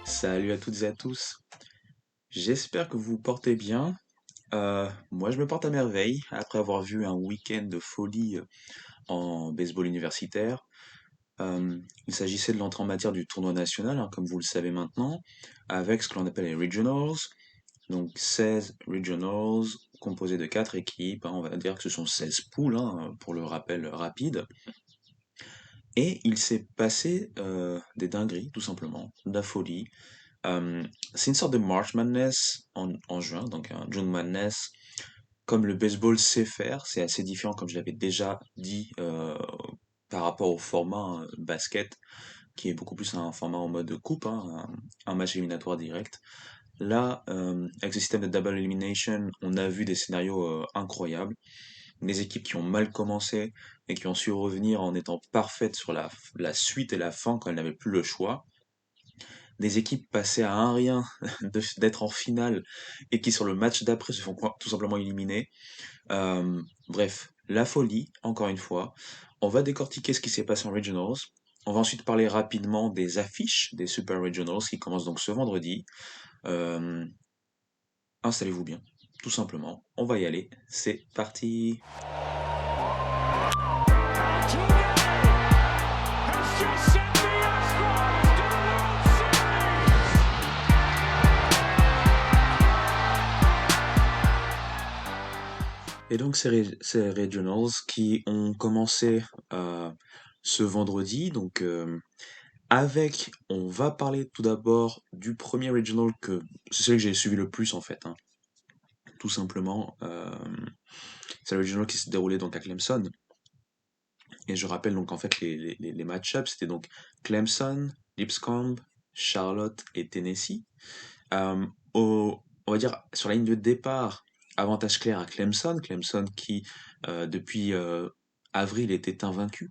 Salut à toutes et à tous. J'espère que vous vous portez bien. Moi, je me porte à merveille après avoir vu un week-end de folie en baseball universitaire. Il s'agissait de l'entrée en matière du tournoi national, hein, comme vous le savez maintenant, avec ce que l'on appelle les regionals. Donc 16 regionals composés de 4 équipes, hein, on va dire que ce sont 16 poules, hein, pour le rappel rapide. Et il s'est passé des dingueries, tout simplement, de la folie. Euh, c'est une sorte de March Madness en juin, donc un June Madness, comme le baseball sait faire. C'est assez différent, comme je l'avais déjà dit, par rapport au format basket, qui est beaucoup plus un format en mode coupe, hein, un match éliminatoire direct. Là, avec ce système de double elimination, on a vu des scénarios incroyables. Des équipes qui ont mal commencé et qui ont su revenir en étant parfaites sur la suite et la fin quand elles n'avaient plus le choix. Des équipes passées à un rien d'être en finale et qui sur le match d'après se font tout simplement éliminer. Bref, la folie, encore une fois. On va décortiquer ce qui s'est passé en Regionals. On va ensuite parler rapidement des affiches des Super Regionals qui commencent donc ce vendredi. Euh, Installez-vous bien, tout simplement. On va y aller. C'est parti. Et donc ces regionals qui ont commencé euh, ce vendredi, donc on va parler tout d'abord du premier regional que c'est celui que j'ai suivi le plus en fait, hein, tout simplement. C'est le regional qui s'est déroulé donc à Clemson. Et je rappelle donc en fait les match-ups, c'était donc Clemson, Lipscomb, Charlotte et Tennessee. Euh, on va dire sur la ligne de départ, avantage clair à Clemson. Clemson qui depuis avril était invaincu.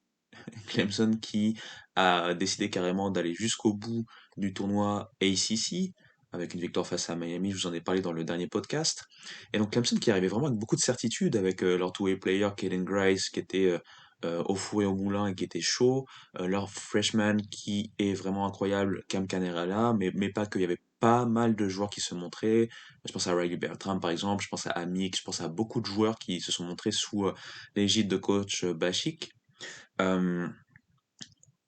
Clemson qui a décidé carrément d'aller jusqu'au bout du tournoi ACC avec une victoire face à Miami, je vous en ai parlé dans le dernier podcast. Et donc Clemson qui arrivait vraiment avec beaucoup de certitude avec leur two-way player Caden Grice qui était au four et au moulin et qui était chaud, leur freshman qui est vraiment incroyable, Cam Canerella, mais pas que, il y avait pas mal de joueurs qui se montraient. Je pense à Riley Bertram par exemple, je pense à Amik, je pense à beaucoup de joueurs qui se sont montrés sous l'égide de coach Bashik. Euh,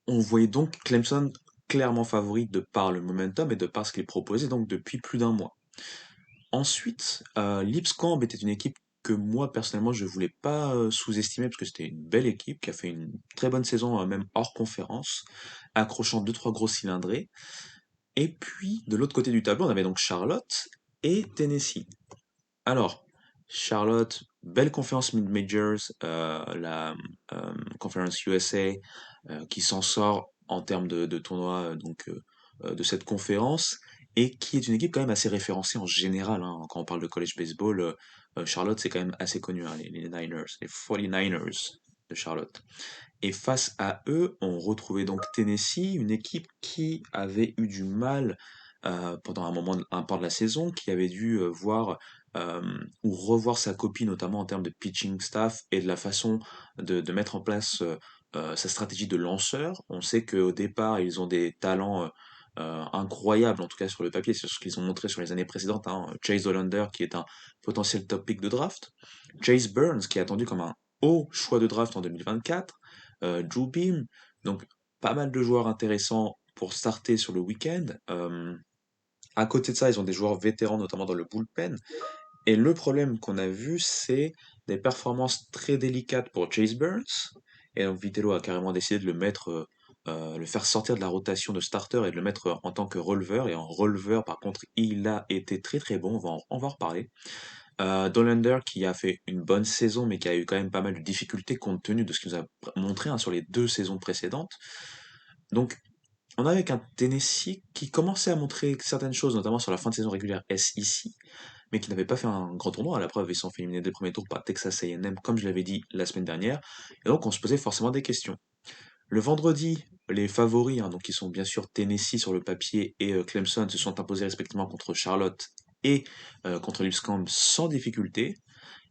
on voyait donc Clemson clairement favori de par le momentum et de par ce qu'il proposait donc depuis plus d'un mois. Ensuite, Lipscomb était une équipe que moi personnellement je voulais pas sous-estimer parce que c'était une belle équipe qui a fait une très bonne saison même hors conférence, accrochant deux trois gros cylindrés. Et puis de l'autre côté du tableau, on avait donc Charlotte et Tennessee. Alors, Charlotte, belle conférence mid-majors, la conférence USA qui s'en sort en termes de tournoi de cette conférence et qui est une équipe quand même assez référencée en général, hein. Quand on parle de college baseball, Charlotte c'est quand même assez connu, hein, les Niners, les 49ers de Charlotte. Et face à eux, on retrouvait donc Tennessee, une équipe qui avait eu du mal pendant un part de la saison, qui avait dû voir euh, ou revoir sa copie, notamment en termes de pitching staff et de la façon de mettre en place sa stratégie de lanceur. On sait qu'au départ, ils ont des talents incroyables, en tout cas sur le papier, c'est ce qu'ils ont montré sur les années précédentes, hein. Chase Hollander, qui est un potentiel top pick de draft. Chase Burns, qui est attendu comme un haut choix de draft en 2024. Drew Beam. Donc, pas mal de joueurs intéressants pour starter sur le week-end. À côté de ça, ils ont des joueurs vétérans, notamment dans le bullpen. Et le problème qu'on a vu, c'est des performances très délicates pour Chase Burns. Et donc, Vitello a carrément décidé de le faire sortir de la rotation de starter et de le mettre en tant que releveur. Et en releveur, par contre, il a été très très bon. On va en reparler. Dollander qui a fait une bonne saison, mais qui a eu quand même pas mal de difficultés compte tenu de ce qu'il nous a montré, hein, sur les deux saisons précédentes. Donc, on a avec un Tennessee qui commençait à montrer certaines choses, notamment sur la fin de saison régulière SEC, mais qui n'avait pas fait un grand tournoi. À la preuve, ils sont fait éliminer des premiers tours par Texas A&M, comme je l'avais dit la semaine dernière. Et donc, on se posait forcément des questions. Le vendredi, les favoris, hein, donc qui sont bien sûr Tennessee sur le papier et Clemson, se sont imposés respectivement contre Charlotte et contre Lipscomb sans difficulté.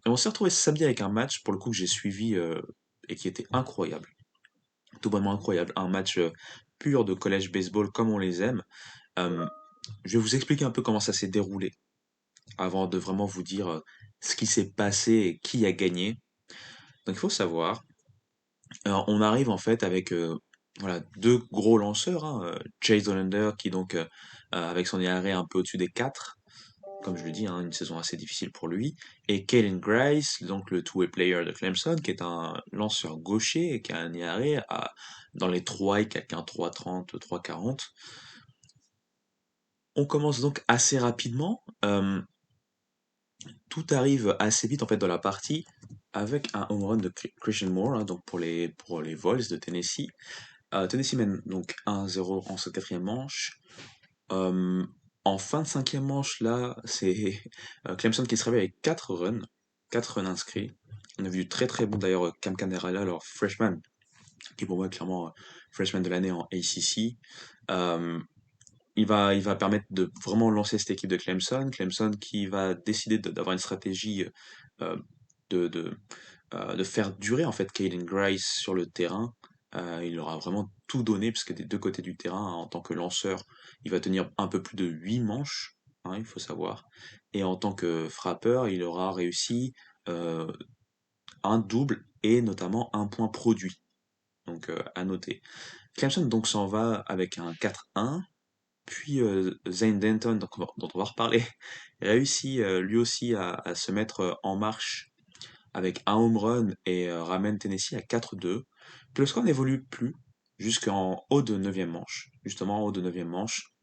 Et on s'est retrouvé ce samedi avec un match, pour le coup, que j'ai suivi et qui était incroyable. Tout bonnement incroyable. Un match pur de college baseball comme on les aime. Je vais vous expliquer un peu comment ça s'est déroulé avant de vraiment vous dire ce qui s'est passé et qui a gagné. Donc il faut savoir, on arrive en fait avec voilà, deux gros lanceurs, hein, Chase Hollander qui donc avec son IRA un peu au-dessus des 4, comme je le dis, hein, une saison assez difficile pour lui, et Kalen Grice, donc le two-way player de Clemson, qui est un lanceur gaucher et qui a un IRA dans les 3 et quelqu'un 3,30, 3,40. On commence donc assez rapidement. Tout arrive assez vite en fait dans la partie avec un home run de Christian Moore, hein, donc pour les Vols de Tennessee. Tennessee mène donc 1-0 en cette quatrième manche. Euh, En fin de cinquième manche, là, c'est Clemson qui se réveille avec 4 runs inscrits. On a vu du très très bon d'ailleurs Cam Canderala, leur freshman, qui pour moi est clairement freshman de l'année en ACC. Euh, il va permettre de vraiment lancer cette équipe de Clemson. Clemson qui va décider d'avoir une stratégie euh, de, de, de faire durer en fait Caden Grice sur le terrain. Il aura vraiment tout donné, puisque des deux côtés du terrain, hein, en tant que lanceur, il va tenir un peu plus de 8 manches, hein, il faut savoir. Et en tant que frappeur, il aura réussi euh, un double et notamment un point produit. Donc à noter. Clemson donc s'en va avec un 4-1. Puis Zane Denton, dont on va reparler, réussit lui aussi à se mettre en marche avec un home run et ramène Tennessee à 4-2. Puis le score n'évolue plus jusqu'en haut de neuvième manche. Justement, en haut de neuvième manche,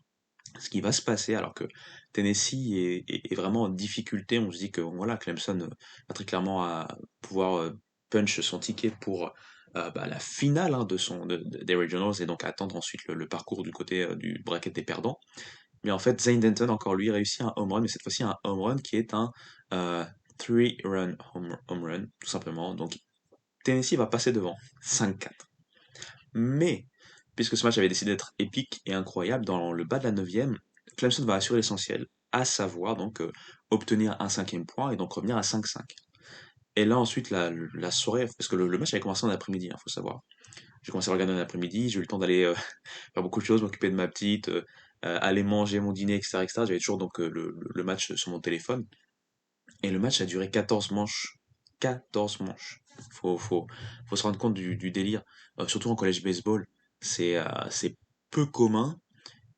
ce qui va se passer alors que Tennessee est vraiment en difficulté. On se dit que voilà, Clemson va très clairement à pouvoir punch son ticket pour bah, la finale hein, des Regionals et donc attendre ensuite le parcours du côté du bracket des perdants. Mais en fait, Zane Denton, encore lui, réussit un home run, mais cette fois-ci un home run qui est un euh, three-run home run, tout simplement. Donc Tennessee va passer devant, 5-4. Mais, puisque ce match avait décidé d'être épique et incroyable, dans le bas de la neuvième, Clemson va assurer l'essentiel, à savoir donc obtenir un cinquième point et donc revenir à 5-5. Et là ensuite la soirée, parce que le match avait commencé en après-midi, il faut savoir. J'ai commencé à regarder en après-midi, j'ai eu le temps d'aller faire beaucoup de choses, m'occuper de ma petite, aller manger mon dîner, etc., etc. J'avais toujours donc le match sur mon téléphone. Et le match a duré 14 manches. 14 manches. Faut, faut, faut se rendre compte du délire. Surtout en collège baseball, c'est peu commun.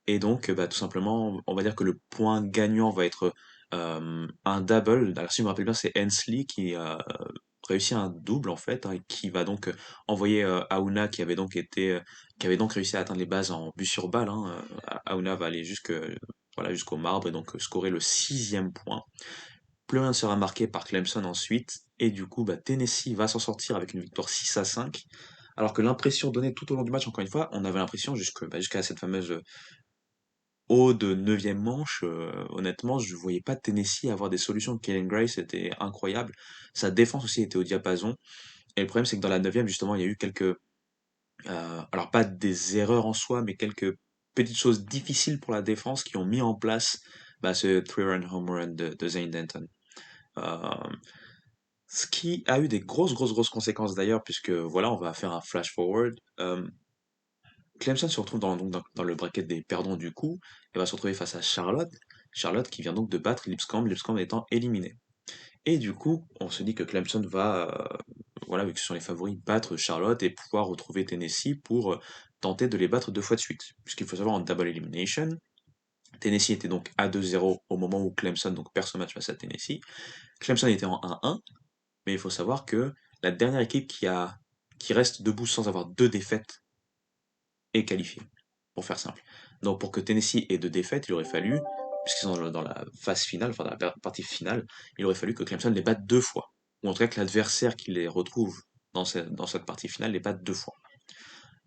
Et donc, bah, tout simplement, on va dire que le point gagnant va être un double. Alors, si je me rappelle bien, c'est Hensley qui a réussi un double, en fait, hein, et qui va donc envoyer Aouna, qui avait donc réussi à atteindre les bases en but sur balle. Hein. Aouna va aller voilà, jusqu'au marbre et donc scorer le sixième point. Plus rien ne sera marqué par Clemson ensuite, et du coup, bah, Tennessee va s'en sortir avec une victoire 6-5. Alors que l'impression donnée tout au long du match, encore une fois, on avait l'impression jusqu'à cette fameuse haut de neuvième manche, honnêtement, je ne voyais pas Tennessee avoir des solutions. Kellen Grace était incroyable. Sa défense aussi était au diapason. Et le problème, c'est que dans la neuvième, justement, il y a eu alors pas des erreurs en soi, mais quelques petites choses difficiles pour la défense qui ont mis en place bah, ce three-run home run de Zane Denton. Euh, Ce qui a eu des grosses conséquences d'ailleurs, puisque voilà, on va faire un flash forward. Clemson se retrouve dans le bracket des perdants du coup, et va se retrouver face à Charlotte. Charlotte qui vient donc de battre Lipscomb, Lipscomb étant éliminé. Et du coup, on se dit que Clemson va, voilà, vu que ce sont les favoris, battre Charlotte et pouvoir retrouver Tennessee pour tenter de les battre 2 fois de suite. Puisqu'il faut savoir en double elimination, Tennessee était donc à 2-0 au moment où Clemson donc perd ce match face à Tennessee. Clemson était en 1-1, mais il faut savoir que la dernière équipe qui reste debout sans avoir deux défaites est qualifiée, pour faire simple. Donc pour que Tennessee ait deux défaites, il aurait fallu, puisqu'ils sont dans la phase finale, enfin dans la partie finale, il aurait fallu que Clemson les batte 2 fois. Ou en tout cas que l'adversaire qui les retrouve dans cette partie finale les batte 2 fois.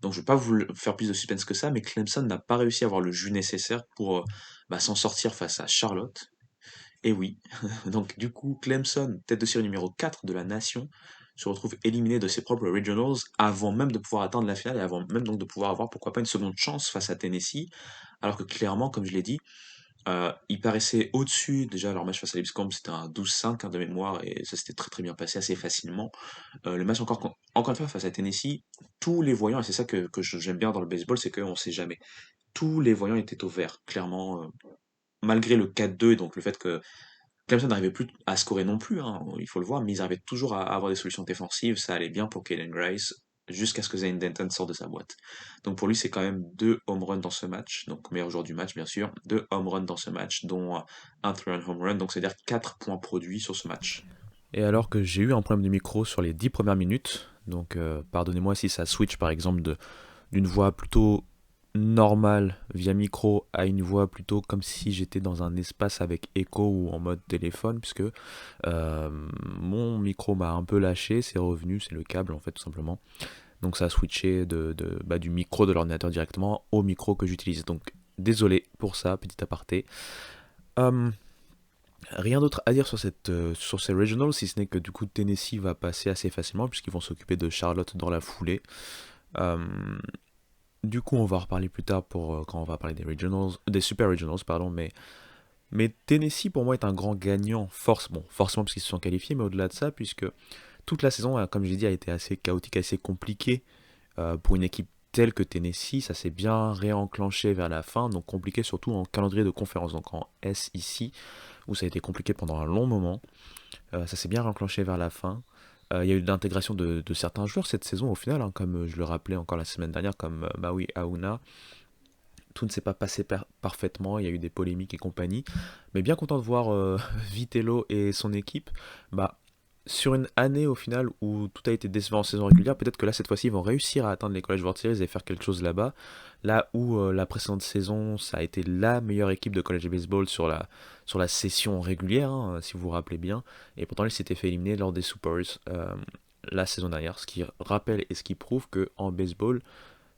Donc je ne vais pas vous faire plus de suspense que ça, mais Clemson n'a pas réussi à avoir le jus nécessaire pour bah, s'en sortir face à Charlotte. Et oui, donc du coup, Clemson, tête de série numéro 4 de la nation, se retrouve éliminé de ses propres regionals avant même de pouvoir atteindre la finale et avant même donc de pouvoir avoir pourquoi pas une seconde chance face à Tennessee, alors que clairement, comme je l'ai dit, ils paraissaient au-dessus. Déjà, leur match face à Lipscomb, c'était un 12-5 hein, de mémoire et ça s'était très très bien passé assez facilement. Le match encore une fois face à Tennessee, tous les voyants, et c'est ça que j'aime bien dans le baseball, c'est qu'on ne sait jamais. Tous les voyants étaient au vert, clairement. malgré le 4-2 et donc le fait que Clemson n'arrivait plus à scorer non plus, hein, il faut le voir, mais ils arrivaient toujours à avoir des solutions défensives, ça allait bien pour Caden Grice, jusqu'à ce que Zane Denton sorte de sa boîte. Donc pour lui, c'est quand même 2 home runs dans ce match, donc meilleur joueur du match bien sûr, 2 home runs dans ce match, dont un three-run home run, donc c'est-à-dire 4 points produits sur ce match. Et alors que j'ai eu un problème de micro sur les 10 premières minutes, donc pardonnez-moi si ça switch par exemple d'une voix plutôt normale via micro à une voix plutôt comme si j'étais dans un espace avec écho ou en mode téléphone, puisque mon micro m'a un peu lâché, c'est revenu, c'est le câble en fait tout simplement. Donc ça a switché du micro de l'ordinateur directement au micro que j'utilise. Donc désolé pour ça, petit aparté. Euh, Rien d'autre à dire sur ces regionals, si ce n'est que du coup Tennessee va passer assez facilement puisqu'ils vont s'occuper de Charlotte dans la foulée. Euh, du coup, on va en reparler plus tard pour quand on va parler des regionals, des super regionals, pardon. Mais Tennessee pour moi est un grand gagnant, forcément parce qu'ils se sont qualifiés, mais au-delà de ça, puisque toute la saison, comme j'ai dit, a été assez chaotique, assez compliquée pour une équipe telle que Tennessee. Ça s'est bien réenclenché vers la fin, donc compliqué surtout en calendrier de conférence, donc en S ici, où ça a été compliqué pendant un long moment. Ça s'est bien réenclenché vers la fin. Il y a eu de l'intégration de certains joueurs cette saison au final, hein, comme je le rappelais encore la semaine dernière, comme Maui Aouna. Tout ne s'est pas passé parfaitement, il y a eu des polémiques et compagnie. Mais bien content de voir Vitello et son équipe. Bah, sur une année au final où tout a été décevant en saison régulière, peut-être que là cette fois-ci ils vont réussir à atteindre les College World Series et faire quelque chose là-bas. Là où la précédente saison, ça a été la meilleure équipe de college baseball sur la session régulière, hein, si vous vous rappelez bien. Et pourtant ils s'étaient fait éliminer lors des Supers la saison dernière, ce qui rappelle et ce qui prouve que en baseball,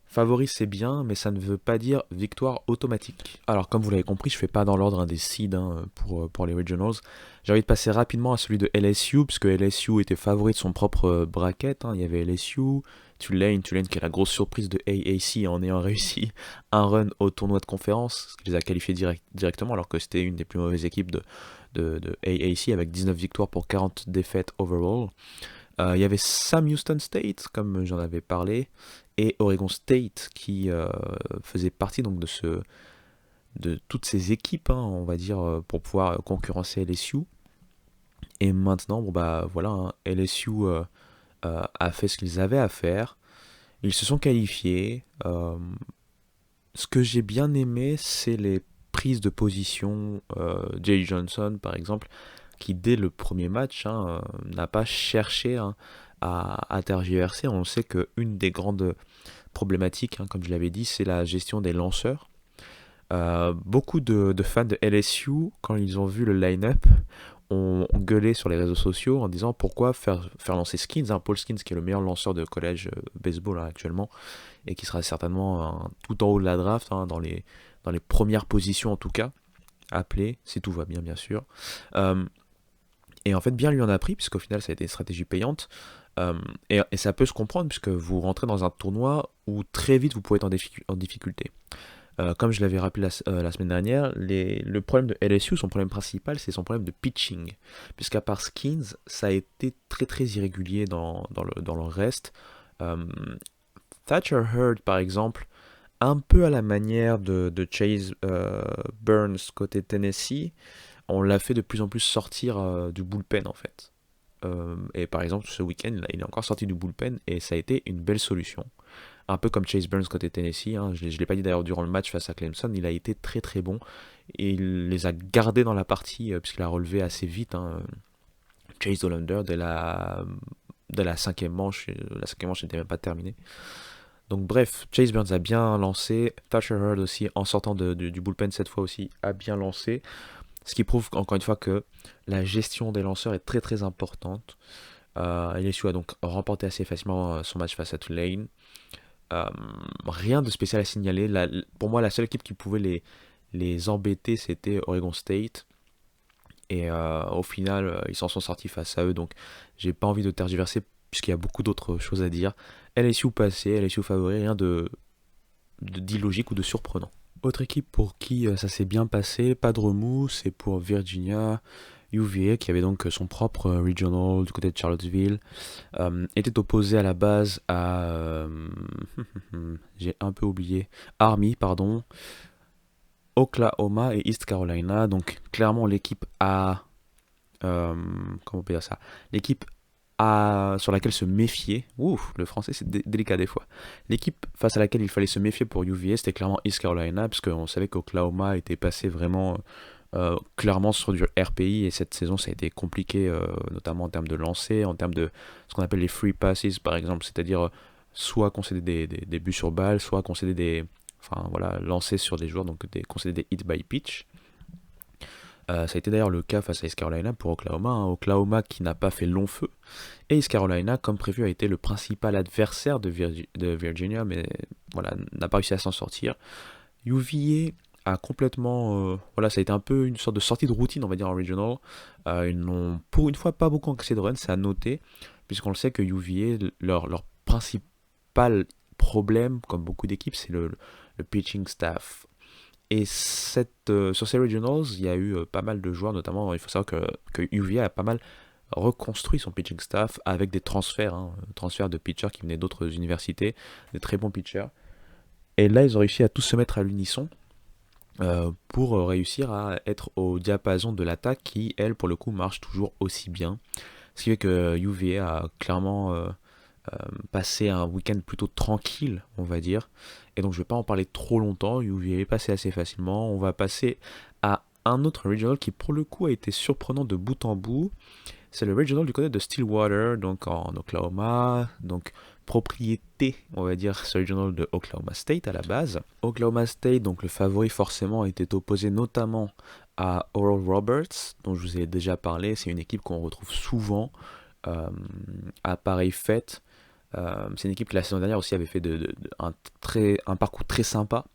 favori c'est bien, mais ça ne veut pas dire victoire automatique. Alors comme vous l'avez compris, je fais pas dans l'ordre des seeds pour les regionals. J'ai envie de passer rapidement à celui de LSU, puisque LSU était favori de son propre bracket. Il y avait LSU, Tulane qui est la grosse surprise de AAC en ayant réussi un run au tournoi de conférence, ce qui les a qualifiés directement, alors que c'était une des plus mauvaises équipes de AAC, avec 19 victoires pour 40 défaites overall. Il y avait Sam Houston State, comme j'en avais parlé, et Oregon State qui faisait partie donc de toutes ces équipes, hein, on va dire, pour pouvoir concurrencer LSU. Et maintenant, bon bah voilà, hein, LSU a fait ce qu'ils avaient à faire. Ils se sont qualifiés. Ce que j'ai bien aimé, c'est les prises de position. Jay Johnson, par exemple, qui dès le premier match n'a pas cherché à tergiverser. On sait qu'une des grandes problématiques, hein, comme je l'avais dit, c'est la gestion des lanceurs. Beaucoup de fans de LSU, quand ils ont vu le line-up, ont gueulé sur les réseaux sociaux en disant pourquoi faire lancer Skins, hein, Paul Skins qui est le meilleur lanceur de college baseball hein, actuellement, et qui sera certainement tout en haut de la draft, hein, dans les premières positions en tout cas, appelé, si tout va bien bien sûr. Euh, et en fait, bien lui en a pris, puisqu'au final, ça a été une stratégie payante. Euh, et ça peut se comprendre, puisque vous rentrez dans un tournoi où très vite vous pouvez être en difficulté. Comme je l'avais rappelé la semaine dernière, le problème de LSU, son problème principal, c'est son problème de pitching. Puisqu'à part Skins, ça a été très très irrégulier dans le reste. Euh, Thatcher Hurd, par exemple, un peu à la manière de Chase Burns côté Tennessee, on l'a fait de plus en plus sortir du bullpen en fait. Et par exemple, ce week-end, il est encore sorti du bullpen et ça a été une belle solution. Un peu comme Chase Burns côté Tennessee, hein. Je ne l'ai pas dit d'ailleurs durant le match face à Clemson, il a été très très bon et il les a gardés dans la partie puisqu'il a relevé assez vite hein, Chase Hollander dès la cinquième manche n'était même pas terminée. Donc bref, Chase Burns a bien lancé, Thatcher Hurd aussi en sortant du bullpen cette fois aussi a bien lancé. Ce qui prouve encore une fois que la gestion des lanceurs est très très importante. LSU a donc remporté assez facilement son match face à Tulane. Euh, Rien de spécial à signaler. Pour moi, la seule équipe qui pouvait les embêter, c'était Oregon State. Et au final, ils s'en sont sortis face à eux. Donc, j'ai pas envie de tergiverser puisqu'il y a beaucoup d'autres choses à dire. LSU passé, LSU favori, rien d'illogique ou de surprenant. Autre équipe pour qui ça s'est bien passé, pas de remous, c'est pour Virginia. UVA, qui avait donc son propre regional du côté de Charlottesville, était opposé à la base à... j'ai un peu oublié. Army, pardon. Oklahoma et East Carolina. Donc clairement l'équipe a... comment on peut dire ça? L'équipe sur laquelle se méfier. Ouf, le français c'est délicat des fois. L'équipe face à laquelle il fallait se méfier pour UVA, c'était clairement East Carolina, parce qu'on savait qu'Oklahoma était passé vraiment clairement sur du RPI, et cette saison ça a été compliqué, notamment en termes de lancer, en termes de ce qu'on appelle les free passes par exemple, c'est-à-dire soit concéder des buts sur balle, soit concéder des... Enfin voilà, lancer sur des joueurs, donc concéder des hits by pitch. Ça a été d'ailleurs le cas face à East Carolina pour Oklahoma, hein. Oklahoma qui n'a pas fait long feu. Et East Carolina, comme prévu, a été le principal adversaire de Virginia, mais voilà, n'a pas réussi à s'en sortir. UVA a complètement... voilà, ça a été un peu une sorte de sortie de routine, on va dire, en regional. Ils n'ont pour une fois pas beaucoup encaissé de runs, c'est à noter, puisqu'on le sait que UVA, leur principal problème, comme beaucoup d'équipes, c'est le pitching staff. Et sur ces regionals, il y a eu pas mal de joueurs, notamment il faut savoir que UVA a pas mal reconstruit son pitching staff avec des transferts, hein, transferts de pitchers qui venaient d'autres universités, des très bons pitchers. Et là, ils ont réussi à tous se mettre à l'unisson pour réussir à être au diapason de l'attaque qui, elle, pour le coup, marche toujours aussi bien. Ce qui fait que UVA a clairement passé un week-end plutôt tranquille, on va dire. Et donc je ne vais pas en parler trop longtemps, UVA est passé assez facilement. On va passer à un autre regional qui pour le coup a été surprenant de bout en bout. C'est le regional du côté de Stillwater, donc en Oklahoma, donc propriété, on va dire, ce regional de Oklahoma State à la base. Oklahoma State, donc le favori forcément, était opposé notamment à Oral Roberts, dont je vous ai déjà parlé. C'est une équipe qu'on retrouve souvent euh, à pareille fête. C'est une équipe qui la saison dernière aussi avait fait un parcours très sympa.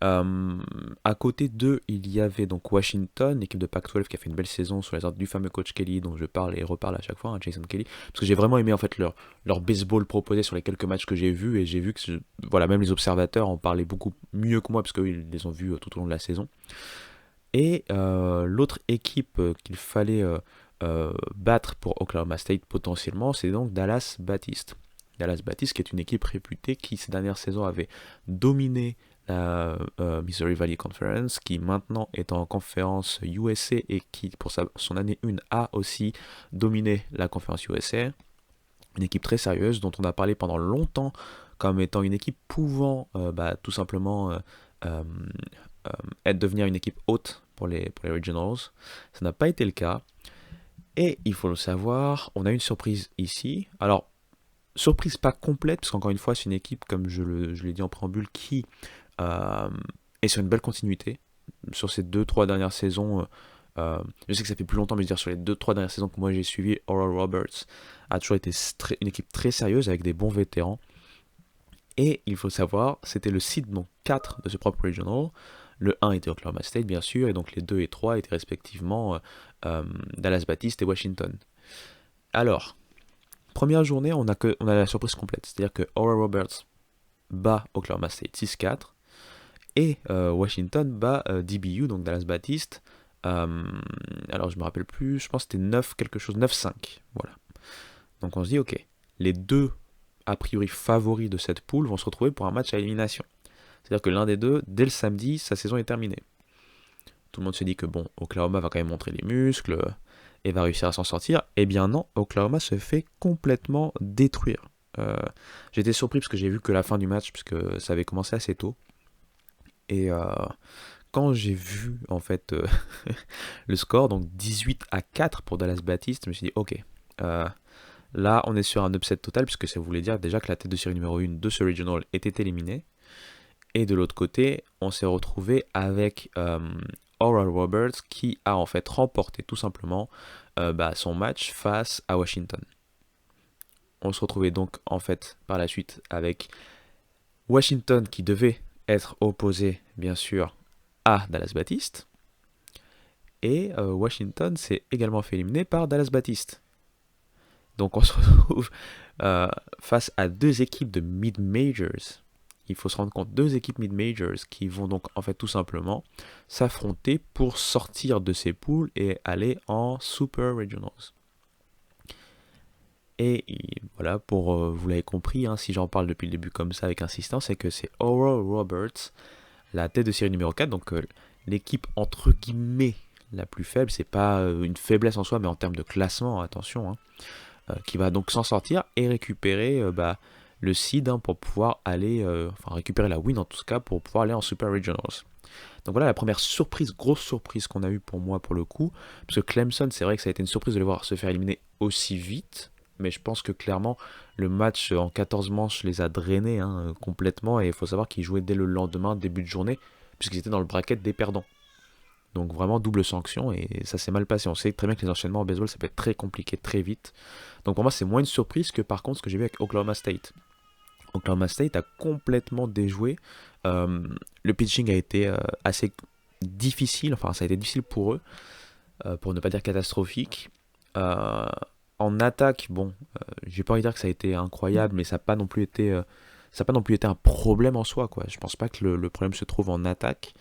À côté d'eux, il y avait donc Washington, l'équipe de Pac-12 qui a fait une belle saison sous les ordres du fameux coach Kelly, dont je parle et reparle à chaque fois, hein, Jason Kelly, parce que j'ai vraiment aimé en fait leur baseball proposé sur les quelques matchs que j'ai vus, et j'ai vu que voilà, même les observateurs en parlaient beaucoup mieux que moi, parce qu'ils les ont vus tout au long de la saison. Et l'autre équipe qu'il fallait battre pour Oklahoma State potentiellement, c'est donc Dallas Baptiste. Dallas Baptiste, qui est une équipe réputée qui, ces dernières saisons, avait dominé la Missouri Valley Conference, qui maintenant est en conférence USA et qui, pour son année 1, a aussi dominé la conférence USA. Une équipe très sérieuse dont on a parlé pendant longtemps comme étant une équipe pouvant tout simplement euh, devenir une équipe haute pour les Regionals. Ça n'a pas été le cas. Et il faut le savoir, on a une surprise ici. Alors, surprise pas complète, parce qu'encore une fois, c'est une équipe, comme je l'ai dit en préambule, qui euh, est sur une belle continuité. Sur ces 2-3 dernières saisons, je sais que ça fait plus longtemps, mais je veux dire, sur les 2-3 dernières saisons que moi j'ai suivi, Oral Roberts a toujours été une équipe très sérieuse avec des bons vétérans. Et il faut savoir, c'était le seed donc 4 de ce propre regional. Le 1 était Oklahoma State, bien sûr, et donc les 2 et 3 étaient respectivement Dallas Baptiste et Washington. Alors, première journée, on a la surprise complète. C'est-à-dire que Oral Roberts bat Oklahoma State 6-4 et Washington bat DBU, donc Dallas Baptiste. Alors, je me rappelle plus, je pense que c'était 9 quelque chose, 9-5. Voilà. Donc on se dit, ok, les deux a priori favoris de cette poule vont se retrouver pour un match à élimination. C'est-à-dire que l'un des deux, dès le samedi, sa saison est terminée. Tout le monde se dit que bon, Oklahoma va quand même montrer les muscles et va réussir à s'en sortir. Eh bien non, Oklahoma se fait complètement détruire. J'étais surpris parce que j'ai vu que la fin du match, puisque ça avait commencé assez tôt. Et quand j'ai vu en fait le score, donc 18-4 pour Dallas Baptiste, je me suis dit ok, là on est sur un upset total, puisque ça voulait dire déjà que la tête de série numéro 1 de ce regional était éliminée. Et de l'autre côté, on s'est retrouvé avec Oral Roberts qui a en fait remporté tout simplement son match face à Washington. On se retrouvait donc en fait par la suite avec Washington qui devait être opposé bien sûr à Dallas Baptiste. Et Washington s'est également fait éliminer par Dallas Baptiste. Donc on se retrouve face à deux équipes de mid-majors. Il faut se rendre compte, deux équipes mid-majors qui vont donc en fait tout simplement s'affronter pour sortir de ces poules et aller en Super Regionals. Et voilà, vous l'avez compris, hein, si j'en parle depuis le début comme ça avec insistance, c'est que c'est Oral Roberts la tête de série numéro 4, donc l'équipe entre guillemets la plus faible, c'est pas une faiblesse en soi, mais en termes de classement, attention, hein, qui va donc s'en sortir et récupérer le seed hein, pour pouvoir aller, enfin récupérer la win en tout cas pour pouvoir aller en Super Regionals. Donc voilà la première surprise, grosse surprise qu'on a eue pour moi pour le coup, parce que Clemson, c'est vrai que ça a été une surprise de les voir se faire éliminer aussi vite, mais je pense que clairement le match en 14 manches les a drainés hein, complètement, et il faut savoir qu'ils jouaient dès le lendemain, début de journée, puisqu'ils étaient dans le bracket des perdants. Donc vraiment double sanction et ça s'est mal passé. On sait très bien que les enchaînements en baseball ça peut être très compliqué très vite. Donc pour moi c'est moins une surprise que par contre ce que j'ai vu avec Oklahoma State. Oklahoma State a complètement déjoué. Euh, le pitching a été assez difficile, enfin ça a été difficile pour eux, pour ne pas dire catastrophique. Euh, En attaque, bon, j'ai pas envie de dire que ça a été incroyable, mais ça n'a pas non plus été, ça a pas non plus été un problème en soi, quoi. Je pense pas que le problème se trouve en attaque.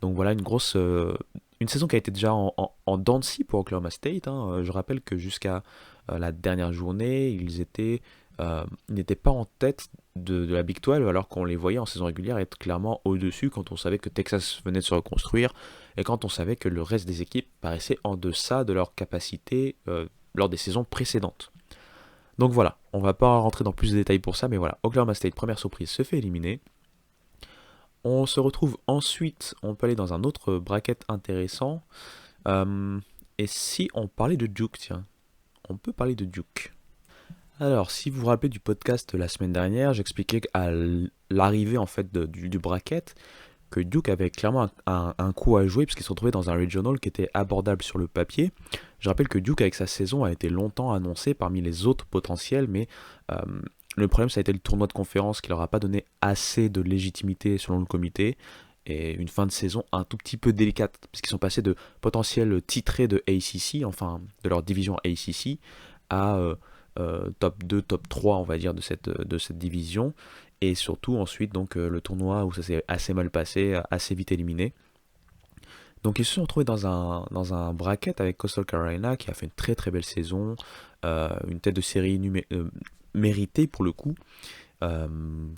Donc voilà une saison qui a été déjà en dents de scie pour Oklahoma State, hein. Je rappelle que jusqu'à la dernière journée, ils n'étaient pas en tête de la Big 12 alors qu'on les voyait en saison régulière être clairement au-dessus quand on savait que Texas venait de se reconstruire et quand on savait que le reste des équipes paraissait en deçà de leur capacité lors des saisons précédentes. Donc voilà, on va pas rentrer dans plus de détails pour ça, mais voilà, Oklahoma State, première surprise, se fait éliminer. On se retrouve ensuite, on peut aller dans un autre bracket intéressant. Euh, et si on parlait de Duke, tiens, on peut parler de Duke. Alors, si vous vous rappelez du podcast la semaine dernière, j'expliquais à l'arrivée en fait du bracket que Duke avait clairement un coup à jouer puisqu'il se retrouvait dans un regional qui était abordable sur le papier. Je rappelle que Duke avec sa saison a été longtemps annoncé parmi les autres potentiels, mais euh, le problème ça a été le tournoi de conférence qui leur a pas donné assez de légitimité selon le comité et une fin de saison un tout petit peu délicate puisqu'ils sont passés de potentiels titrés de ACC, enfin de leur division ACC, à top 2, top 3 on va dire de cette division et surtout ensuite donc le tournoi où ça s'est assez mal passé, assez vite éliminé. Donc ils se sont retrouvés dans un bracket avec Coastal Carolina qui a fait une très très belle saison, une tête de série méritée pour le coup, euh,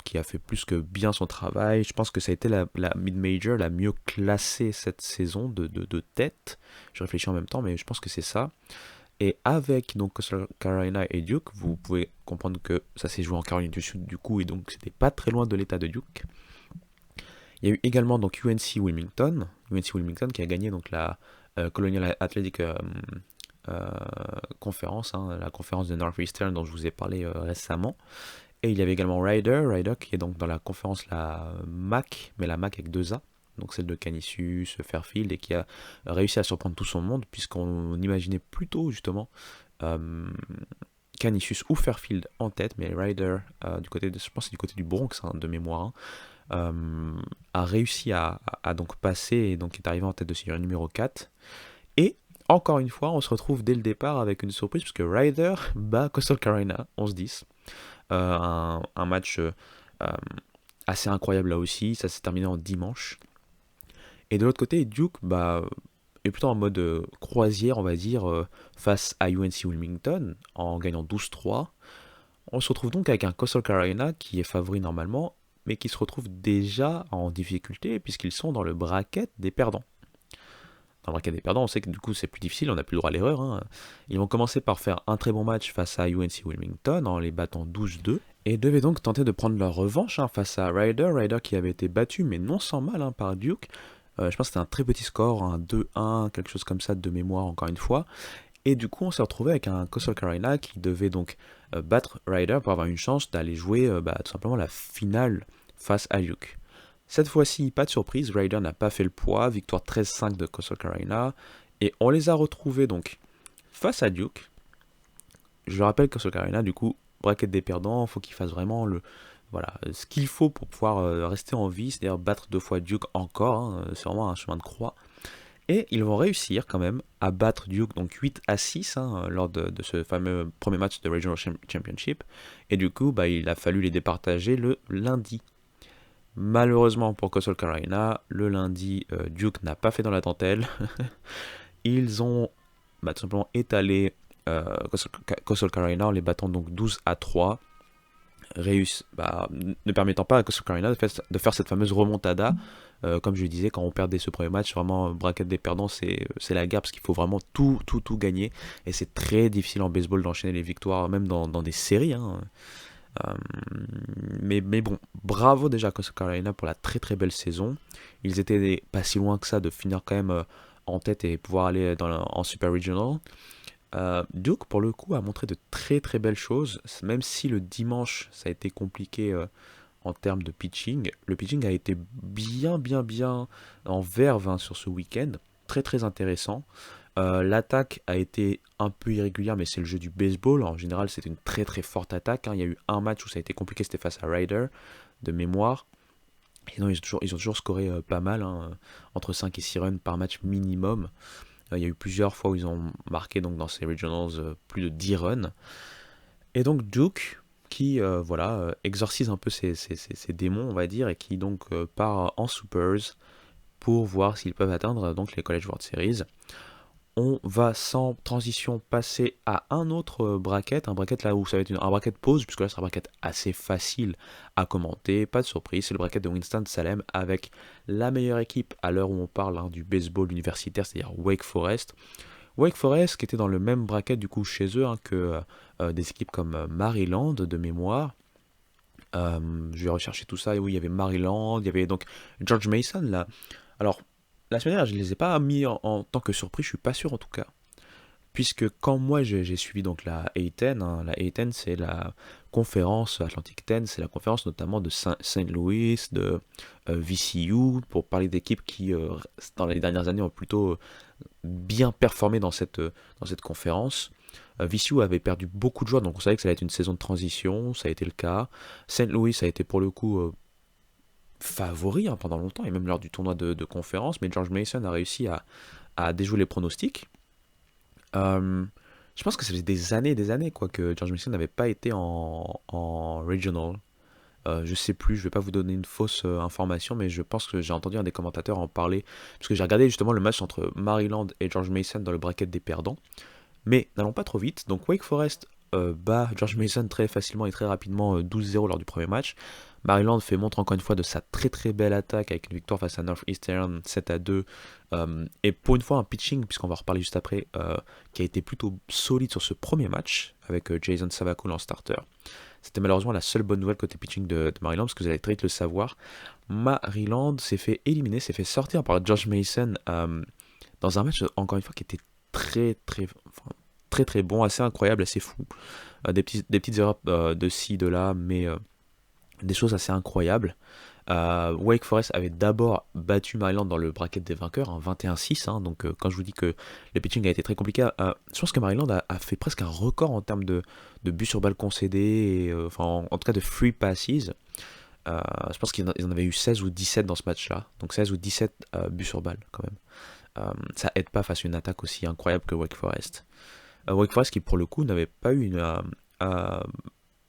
qui a fait plus que bien son travail. Je pense que ça a été la mid-major la mieux classée cette saison de tête. Je réfléchis en même temps mais je pense que c'est ça. Et avec donc Coastal Carolina et Duke, vous pouvez comprendre que ça s'est joué en Caroline du Sud du coup et donc c'était pas très loin de l'état de Duke. Il y a eu également donc UNC Wilmington qui a gagné donc la Colonial Athletic euh, Conference, hein, la conférence de Northeastern dont je vous ai parlé récemment. Et il y avait également Ryder qui est donc dans la conférence la MAC, mais la MAC avec deux A, donc celle de Canisius, Fairfield, et qui a réussi à surprendre tout son monde, puisqu'on imaginait plutôt justement euh, Canisius ou Fairfield en tête, mais Ryder, du côté je pense que c'est du côté du Bronx, hein, de mémoire, hein, a réussi à donc passer et donc est arrivé en tête de série numéro 4. Et encore une fois, on se retrouve dès le départ avec une surprise, puisque Ryder bat Coastal Carolina 11-10. Un match assez incroyable là aussi, ça s'est terminé en dimanche. Et de l'autre côté, Duke est plutôt en mode croisière, on va dire, face à UNC Wilmington, en gagnant 12-3. On se retrouve donc avec un Coastal Carolina qui est favori normalement, mais qui se retrouve déjà en difficulté puisqu'ils sont dans le bracket des perdants. Dans le bracket des perdants, on sait que du coup c'est plus difficile, on n'a plus le droit à l'erreur, hein. Ils vont commencer par faire un très bon match face à UNC Wilmington en les battant 12-2 et devaient donc tenter de prendre leur revanche hein, face à Ryder qui avait été battu mais non sans mal hein, par Duke. Je pense que c'était un très petit score, un 2-1, quelque chose comme ça de mémoire encore une fois. Et du coup, on s'est retrouvé avec un Coastal Carolina qui devait donc battre Ryder pour avoir une chance d'aller jouer tout simplement la finale face à Duke. Cette fois-ci, pas de surprise, Ryder n'a pas fait le poids, victoire 13-5 de Coastal Carolina, et on les a retrouvés donc face à Duke. Je le rappelle, Coastal Carolina, du coup, bracket des perdants, il faut qu'il fasse vraiment voilà, ce qu'il faut pour pouvoir rester en vie, c'est-à-dire battre deux fois Duke encore, hein, c'est vraiment un chemin de croix. Et ils vont réussir quand même à battre Duke donc 8-6 hein, lors de ce fameux premier match de Regional Championship. Et du coup, il a fallu les départager le lundi. Malheureusement pour Coastal Carolina, le lundi, Duke n'a pas fait dans la dentelle. Ils ont tout simplement étalé Coastal Carolina en les battant donc 12-3. Ne permettant pas à Coastal Carolina de faire cette fameuse remontada Comme je le disais, quand on perdait ce premier match, vraiment, bracket des perdants, c'est la guerre parce qu'il faut vraiment tout gagner. Et c'est très difficile en baseball d'enchaîner les victoires, même dans des séries, hein. Euh, mais bon, bravo déjà à Coastal Carolina pour la très très belle saison. Ils étaient pas si loin que ça de finir quand même en tête et pouvoir aller en Super Regional. Duke, pour le coup, a montré de très très belles choses, même si le dimanche ça a été compliqué en termes de pitching. Le pitching a été bien en verve hein, sur ce week-end, très très intéressant. L'attaque a été un peu irrégulière, mais c'est le jeu du baseball. En général, c'était une très très forte attaque, hein. Il y a eu un match où ça a été compliqué, c'était face à Ryder, de mémoire. Et non, ils ont toujours scoré pas mal, hein, entre 5 et 6 runs par match minimum. Il y a eu plusieurs fois où ils ont marqué donc, dans ces regionals plus de 10 runs. Et donc Duke, qui voilà, exorcise un peu ces démons, on va dire, et qui donc part en Supers pour voir s'ils peuvent atteindre donc les College World Series. On va sans transition passer à un autre bracket, un bracket là où ça va être un bracket pause, puisque là c'est un bracket assez facile à commenter, pas de surprise, c'est le bracket de Winston-Salem avec la meilleure équipe à l'heure où on parle hein, du baseball universitaire, c'est-à-dire Wake Forest. Wake Forest qui était dans le même bracket du coup chez eux hein, que des équipes comme Maryland de mémoire. Je vais rechercher tout ça, et oui il y avait Maryland, il y avait donc George Mason là. Alors la semaine dernière je ne les ai pas mis en tant que surprise, je suis pas sûr en tout cas. Puisque quand moi j'ai suivi donc la A10, hein, la A10 c'est la conférence Atlantic 10, c'est la conférence notamment de Saint Louis, de VCU, pour parler d'équipes qui dans les dernières années ont plutôt bien performé dans cette conférence. VCU avait perdu beaucoup de joueurs, donc on savait que ça allait être une saison de transition, ça a été le cas. Saint Louis a été pour le coup favori hein, pendant longtemps, et même lors du tournoi de conférence, mais George Mason a réussi à déjouer les pronostics. Euh, je pense que ça faisait des années quoi, que George Mason n'avait pas été en regional. Je sais plus, je vais pas vous donner une fausse information, mais je pense que j'ai entendu un des commentateurs en parler, parce que j'ai regardé justement le match entre Maryland et George Mason dans le bracket des perdants. Mais n'allons pas trop vite. Donc Wake Forest bat George Mason très facilement et très rapidement 12-0 lors du premier match. Maryland fait montre encore une fois de sa très très belle attaque avec une victoire face à Northeastern 7-2. Et pour une fois un pitching, puisqu'on va en reparler juste après, qui a été plutôt solide sur ce premier match avec Jason Savakul en starter. C'était malheureusement la seule bonne nouvelle côté pitching de Maryland, parce que vous allez très vite le savoir. Maryland s'est fait éliminer, s'est fait sortir par George Mason dans un match encore une fois qui était très très bon, assez incroyable, assez fou. Des petites erreurs de ci, de là, mais des choses assez incroyables. Wake Forest avait d'abord battu Maryland dans le bracket des vainqueurs, hein, 21-6. Hein, donc quand je vous dis que le pitching a été très compliqué, je pense que Maryland a fait presque un record en termes de buts sur balle concédés, et, enfin en tout cas de free passes. Je pense qu'ils en avaient eu 16 ou 17 dans ce match-là. Donc 16 ou 17 buts sur balle quand même. Ça aide pas face à une attaque aussi incroyable que Wake Forest. Wake Forest qui pour le coup n'avait pas eu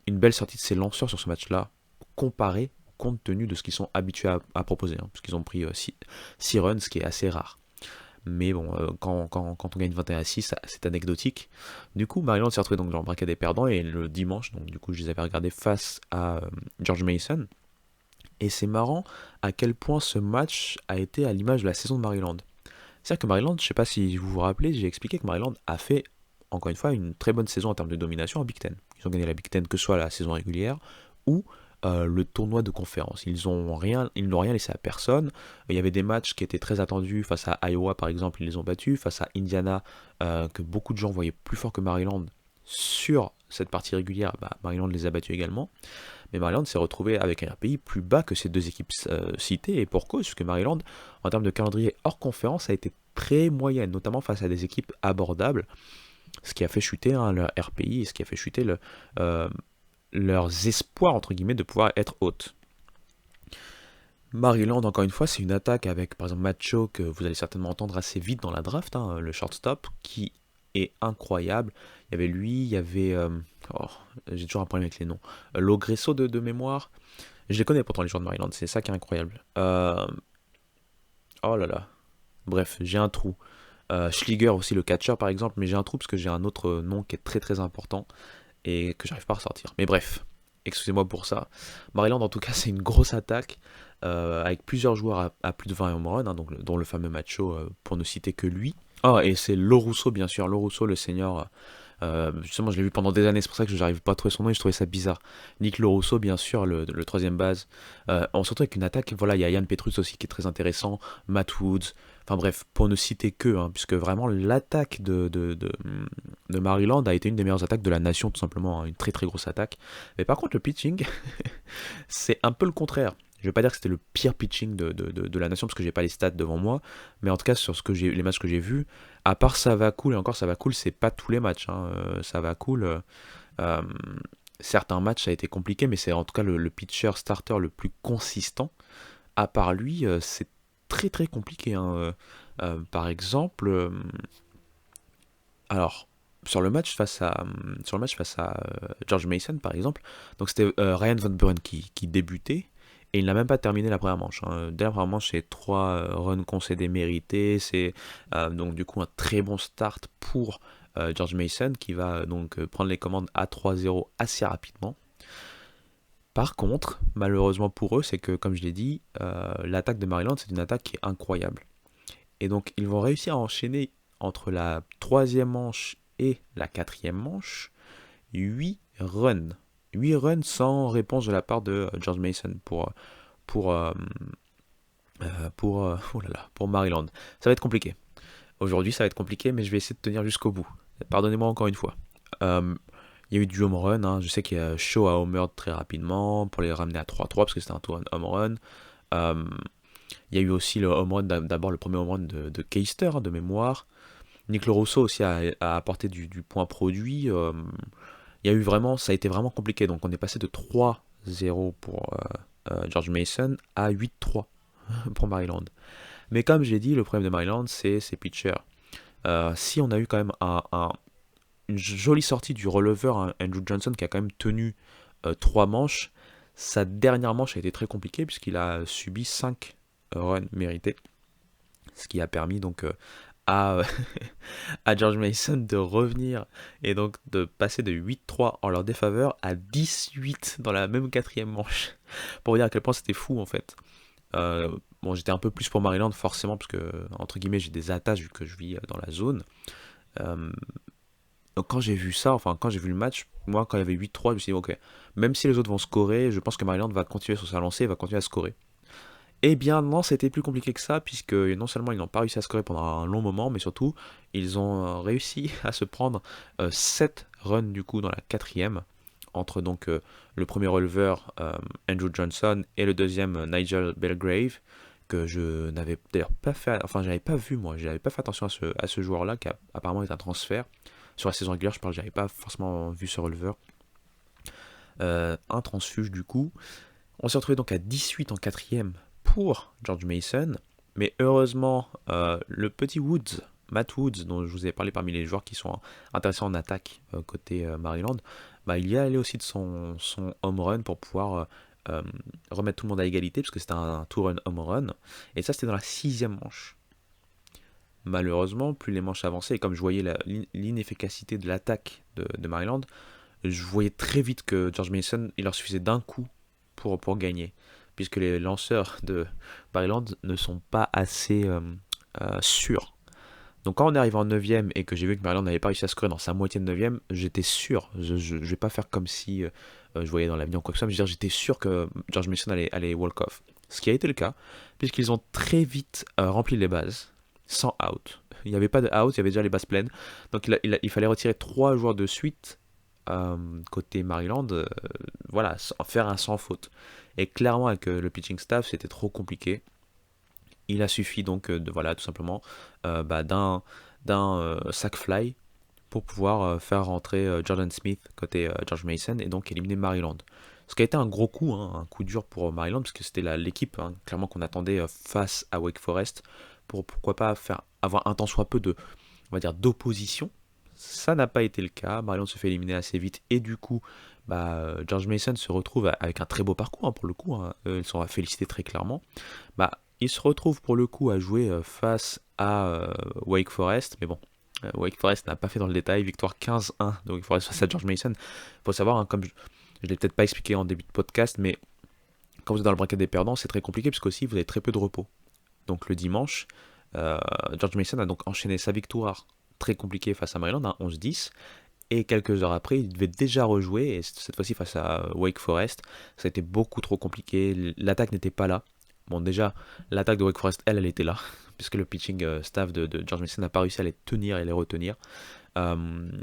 une belle sortie de ses lanceurs sur ce match-là, comparé compte tenu de ce qu'ils sont habitués à proposer, hein, parce qu'ils ont pris 6 runs, ce qui est assez rare. Mais bon, quand on gagne 21-6, c'est anecdotique. Du coup, Maryland s'est retrouvé donc dans le bracket des perdants, et le dimanche, donc du coup, je les avais regardés face à George Mason. Et c'est marrant à quel point ce match a été à l'image de la saison de Maryland. C'est-à-dire que Maryland, je ne sais pas si vous vous rappelez, j'ai expliqué que Maryland a fait, encore une fois, une très bonne saison en termes de domination en Big Ten. Ils ont gagné la Big Ten que ce soit la saison régulière ou le tournoi de conférence. Ils n'ont rien laissé à personne. Il y avait des matchs qui étaient très attendus face à Iowa par exemple, ils les ont battus. Face à Indiana, que beaucoup de gens voyaient plus fort que Maryland sur cette partie régulière, Maryland les a battus également. Mais Maryland s'est retrouvé avec un RPI plus bas que ces deux équipes citées, et pour cause, puisque Maryland, en termes de calendrier hors conférence, a été très moyenne, notamment face à des équipes abordables, ce qui a fait chuter hein, leur RPI, et ce qui a fait chuter leurs espoirs, entre guillemets, de pouvoir être haute. Maryland, encore une fois, c'est une attaque avec, par exemple, Macho, que vous allez certainement entendre assez vite dans la draft, hein, le shortstop, qui est incroyable. Il y avait lui, il y avait... oh, j'ai toujours un problème avec les noms. Logresso de mémoire. Je les connais pourtant, les joueurs de Maryland, c'est ça qui est incroyable. Oh là là. Bref, j'ai un trou. Schliger aussi, le catcher par exemple, mais j'ai un trou parce que j'ai un autre nom qui est très très important et que j'arrive pas à ressortir. Mais bref. excusez-moi pour ça. Maryland, en tout cas, c'est une grosse attaque avec plusieurs joueurs à plus de 20 home run, hein, donc, dont le fameux Macho, pour ne citer que lui. Ah, et c'est Lorusso, bien sûr, Lorusso, le senior. Justement, je l'ai vu pendant des années, c'est pour ça que je n'arrive pas à trouver son nom et je trouvais ça bizarre. Nick Lorusso, bien sûr, le troisième base. Surtout avec une attaque, voilà, il y a Yann Petrus aussi qui est très intéressant, Matt Woods, enfin bref, pour ne citer que, hein, puisque vraiment l'attaque de Maryland a été une des meilleures attaques de la nation, tout simplement, hein, une très très grosse attaque. Mais par contre, le pitching, c'est un peu le contraire. Je vais pas dire que c'était le pire pitching de la nation parce que j'ai pas les stats devant moi, mais en tout cas sur les matchs que j'ai vus, à part ça va cool et encore ça va cool, c'est pas tous les matchs. Hein, ça va cool. Euh, Certains matchs ça a été compliqué, mais c'est en tout cas le pitcher starter le plus consistant. À part lui, c'est très très compliqué. Hein. Par exemple, alors sur le match face à George Mason par exemple, donc c'était Ryan Van Buren qui débutait et il n'a même pas terminé la première manche. Hein. Dès la première manche, c'est 3 runs concédés mérités, c'est donc du coup un très bon start pour George Mason qui va donc prendre les commandes à 3-0 assez rapidement. Par contre, malheureusement pour eux, c'est que comme je l'ai dit, l'attaque de Maryland c'est une attaque qui est incroyable. Et donc ils vont réussir à enchaîner entre la troisième manche et la quatrième manche 8 runs. 8 runs sans réponse de la part de George Mason pour, euh, oh là là, pour Maryland. Ça va être compliqué. Aujourd'hui ça va être compliqué mais je vais essayer de tenir jusqu'au bout. Pardonnez-moi encore une fois. Euh, il y a eu du home run, hein. Je sais qu'il y a Shaw à homer très rapidement pour les ramener à 3-3 parce que c'était un tour home run. Euh, il y a eu aussi le home run, d'abord le premier home run de Keister, hein, de mémoire. Nick Rousseau aussi a apporté du point produit. Il y a eu vraiment, ça a été vraiment compliqué. Donc on est passé de 3-0 pour George Mason à 8-3 pour Maryland. Mais comme j'ai dit, le problème de Maryland, c'est ses pitchers. Si on a eu quand même une jolie sortie du releveur, hein, Andrew Johnson, qui a quand même tenu 3 manches, sa dernière manche a été très compliquée puisqu'il a subi 5 runs mérités. Ce qui a permis donc à, à George Mason de revenir et donc de passer de 8-3 en leur défaveur à 18 dans la même quatrième manche. Pour vous dire à quel point c'était fou en fait. Bon, j'étais un peu plus pour Maryland forcément parce que entre guillemets j'ai des attaches vu que je vis dans la zone. Euh, donc quand j'ai vu ça, enfin quand j'ai vu le match, moi quand il y avait 8-3, je me suis dit ok, même si les autres vont scorer, je pense que Maryland va continuer sur sa lancée et va continuer à scorer. Eh bien non, c'était plus compliqué que ça, puisque non seulement ils n'ont pas réussi à scorer pendant un long moment, mais surtout ils ont réussi à se prendre 7 runs du coup dans la quatrième, entre donc le premier releveur Andrew Johnson et le deuxième Nigel Belgrave, que je n'avais d'ailleurs pas fait, enfin j'avais pas vu moi, j'avais pas fait attention à ce joueur-là, qui a apparemment été un transfert. Sur la saison régulière, je parle, j'avais pas forcément vu ce releveur. Un transfuge du coup. On s'est retrouvé donc à 18 en quatrième pour George Mason, mais heureusement, le petit Woods, Matt Woods, dont je vous ai parlé parmi les joueurs qui sont intéressants en attaque côté Maryland, bah, il y est allé aussi de son home run pour pouvoir remettre tout le monde à égalité, parce que c'était un two-run home run, et ça c'était dans la sixième manche. Malheureusement, plus les manches avançaient, et comme je voyais l'inefficacité de l'attaque de Maryland, je voyais très vite que George Mason, il leur suffisait d'un coup pour gagner, puisque les lanceurs de Maryland ne sont pas assez sûrs. Donc quand on est arrivé en 9ème et que j'ai vu que Maryland n'avait pas réussi à scorer dans sa moitié de 9ème, j'étais sûr, je vais pas faire comme si je voyais dans l'avenir ou quoi que ce soit, mais je veux dire, j'étais sûr que George Mason allait walk-off. Ce qui a été le cas, puisqu'ils ont très vite rempli les bases, sans out. Il n'y avait pas de out, il y avait déjà les bases pleines. Donc il fallait retirer 3 joueurs de suite côté Maryland, voilà, faire un sans faute. Et clairement, avec le pitching staff, c'était trop compliqué. Il a suffi donc de, voilà, tout simplement d'un sac fly pour pouvoir faire rentrer Jordan Smith côté George Mason et donc éliminer Maryland. Ce qui a été un gros coup, hein, un coup dur pour Maryland, parce que c'était l'équipe hein, clairement qu'on attendait face à Wake Forest pour pourquoi pas avoir un tant soit peu on va dire, d'opposition. Ça n'a pas été le cas. Maryland se fait éliminer assez vite et du coup, George Mason se retrouve avec un très beau parcours hein, pour le coup. Hein. Ils sont félicités très clairement. Il se retrouve pour le coup à jouer face à Wake Forest, mais bon, Wake Forest n'a pas fait dans le détail. Victoire 15-1 de Wake Forest face à George Mason. Il faut savoir, hein, Je ne l'ai peut-être pas expliqué en début de podcast, mais quand vous êtes dans le bracket des perdants, c'est très compliqué puisque aussi vous avez très peu de repos. Donc le dimanche, euh, George Mason a donc enchaîné sa victoire très compliquée face à Maryland, hein, 11-10. Et quelques heures après, il devait déjà rejouer, et cette fois-ci face à Wake Forest. Ça a été beaucoup trop compliqué, l'attaque n'était pas là. Bon, déjà, l'attaque de Wake Forest, elle était là, puisque le pitching staff de George Mason n'a pas réussi à les tenir et les retenir.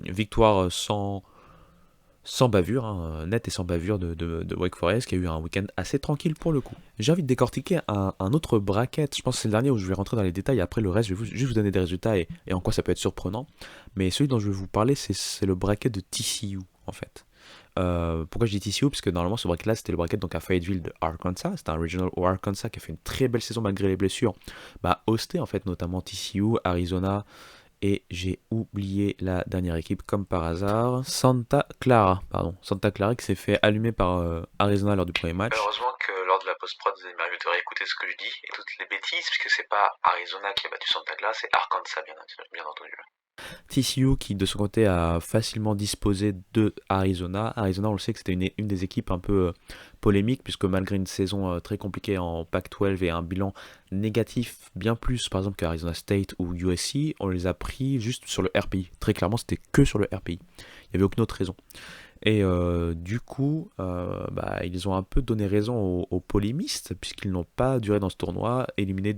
Victoire sans bavure, hein, net et sans bavure de Wake Forest, qui a eu un week-end assez tranquille pour le coup. J'ai envie de décortiquer un autre bracket, je pense que c'est le dernier où je vais rentrer dans les détails, après le reste, je vais juste vous donner des résultats et en quoi ça peut être surprenant. Mais celui dont je vais vous parler, c'est le bracket de TCU, en fait. Pourquoi je dis TCU? Parce que normalement, ce bracket-là, c'était le bracket donc à Fayetteville de Arkansas. C'était un regional au Arkansas qui a fait une très belle saison malgré les blessures. Bah, hosté en fait, notamment TCU, Arizona, et j'ai oublié la dernière équipe comme par hasard. Santa Clara, pardon. Santa Clara qui s'est fait allumer par Arizona lors du premier match. Heureusement que lors de la post-prod, vous avez de réécouter ce que je dis et toutes les bêtises, puisque c'est pas Arizona qui a battu Santa Clara, c'est Arkansas, bien entendu. TCU qui de son côté a facilement disposé de Arizona. Arizona, on le sait que c'était une des équipes un peu polémiques puisque malgré une saison très compliquée en Pac-12 et un bilan négatif bien plus par exemple qu'Arizona State ou USC, on les a pris juste sur le RPI. Très clairement, c'était que sur le RPI. Il n'y avait aucune autre raison. Et du coup, bah, ils ont un peu donné raison aux polémistes, puisqu'ils n'ont pas duré dans ce tournoi, éliminés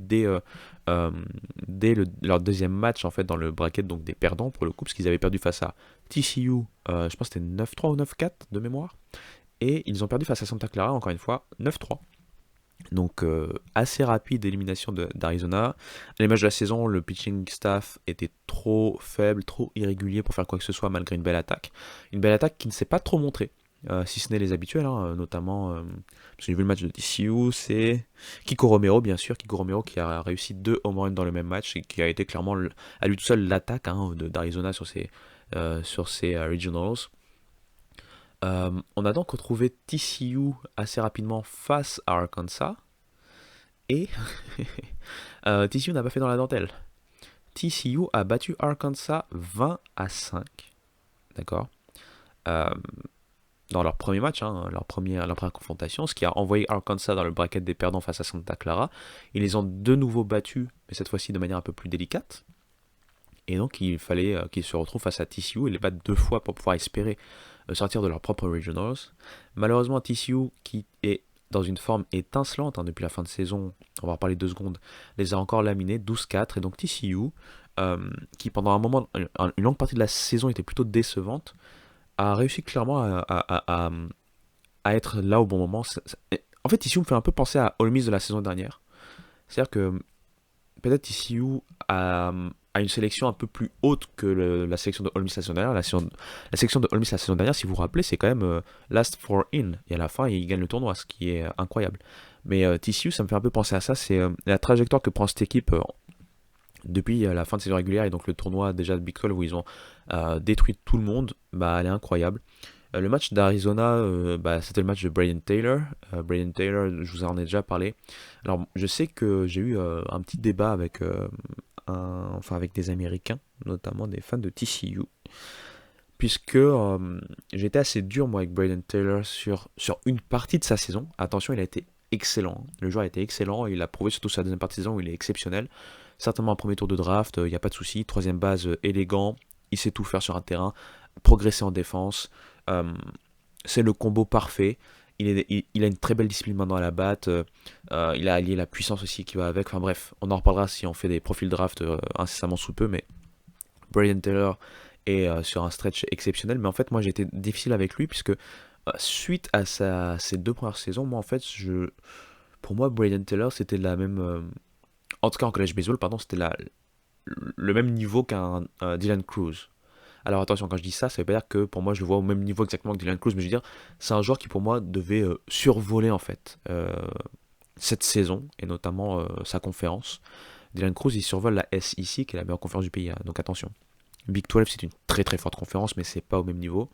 leur deuxième match en fait, dans le bracket donc des perdants pour le coup, parce qu'ils avaient perdu face à TCU, je pense que c'était 9-3 ou 9-4 de mémoire, et ils ont perdu face à Santa Clara, encore une fois, 9-3. Donc assez rapide élimination d'Arizona. Les matchs de la saison, le pitching staff était trop faible, trop irrégulier pour faire quoi que ce soit malgré une belle attaque. Une belle attaque qui ne s'est pas trop montrée, si ce n'est les habituels, hein, notamment, parce que j'ai vu le match de TCU, c'est Kiko Romero bien sûr, Kiko Romero qui a réussi 2 home runs dans le même match et qui a été clairement à lui tout seul l'attaque hein, d'Arizona sur ses regionals. On a donc retrouvé TCU assez rapidement face à Arkansas. Et TCU n'a pas fait dans la dentelle. TCU a battu Arkansas 20-5. D'accord. Euh, Dans leur premier match, hein, leur première confrontation, ce qui a envoyé Arkansas dans le bracket des perdants face à Santa Clara. Ils les ont de nouveau battus, mais cette fois-ci de manière un peu plus délicate. Et donc il fallait qu'ils se retrouvent face à TCU et les battre 2 fois pour pouvoir espérer sortir de leur propre regionals. Malheureusement, TCU, qui est dans une forme étincelante hein, depuis la fin de saison, on va en parler 2 secondes, les a encore laminés 12-4. Et donc TCU, qui pendant un moment, une longue partie de la saison était plutôt décevante, a réussi clairement à être là au bon moment. En fait, TCU me fait un peu penser à Ole Miss de la saison dernière. C'est-à-dire que peut-être TCU a une sélection un peu plus haute que la sélection de Ole Miss la saison dernière. La sélection de Ole Miss la saison dernière, si vous vous rappelez, c'est quand même last four in. Et à la fin, ils gagnent le tournoi, ce qui est incroyable. Mais TCU, ça me fait un peu penser à ça. C'est la trajectoire que prend cette équipe depuis la fin de saison régulière et donc le tournoi déjà de Big 12 où ils ont détruit tout le monde. Bah, elle est incroyable. Le match d'Arizona, bah, c'était le match de Braden Taylor. Braden Taylor, je vous en ai déjà parlé. Alors, je sais que j'ai eu un petit débat avec des Américains, notamment des fans de TCU, puisque j'étais assez dur moi avec Braden Taylor sur une partie de sa saison. Attention, il a été excellent. Le joueur a été excellent. Il a prouvé surtout sur la deuxième partie de saison où il est exceptionnel. Certainement un premier tour de draft, il n'y a pas de souci. Troisième base, élégant. Il sait tout faire sur un terrain. Progresser en défense. Euh, c'est le combo parfait. Il a une très belle discipline maintenant à la batte. Il a allié la puissance aussi qui va avec. Enfin bref, on en reparlera si on fait des profils draft incessamment sous peu. Mais Braden Taylor est sur un stretch exceptionnel. Mais en fait, moi j'ai été difficile avec lui puisque suite à ses 2 premières saisons, moi en fait, pour moi, Braden Taylor c'était la même. En tout cas en college baseball, pardon, c'était le même niveau qu'un Dylan Cruz. Alors attention, quand je dis ça, ça veut pas dire que pour moi je le vois au même niveau exactement que Dylan Cruz, mais je veux dire, c'est un joueur qui pour moi devait survoler en fait cette saison, et notamment sa conférence. Dylan Cruz, il survole la SEC, qui est la meilleure conférence du pays, hein, donc attention. Big 12, c'est une très très forte conférence, mais c'est pas au même niveau,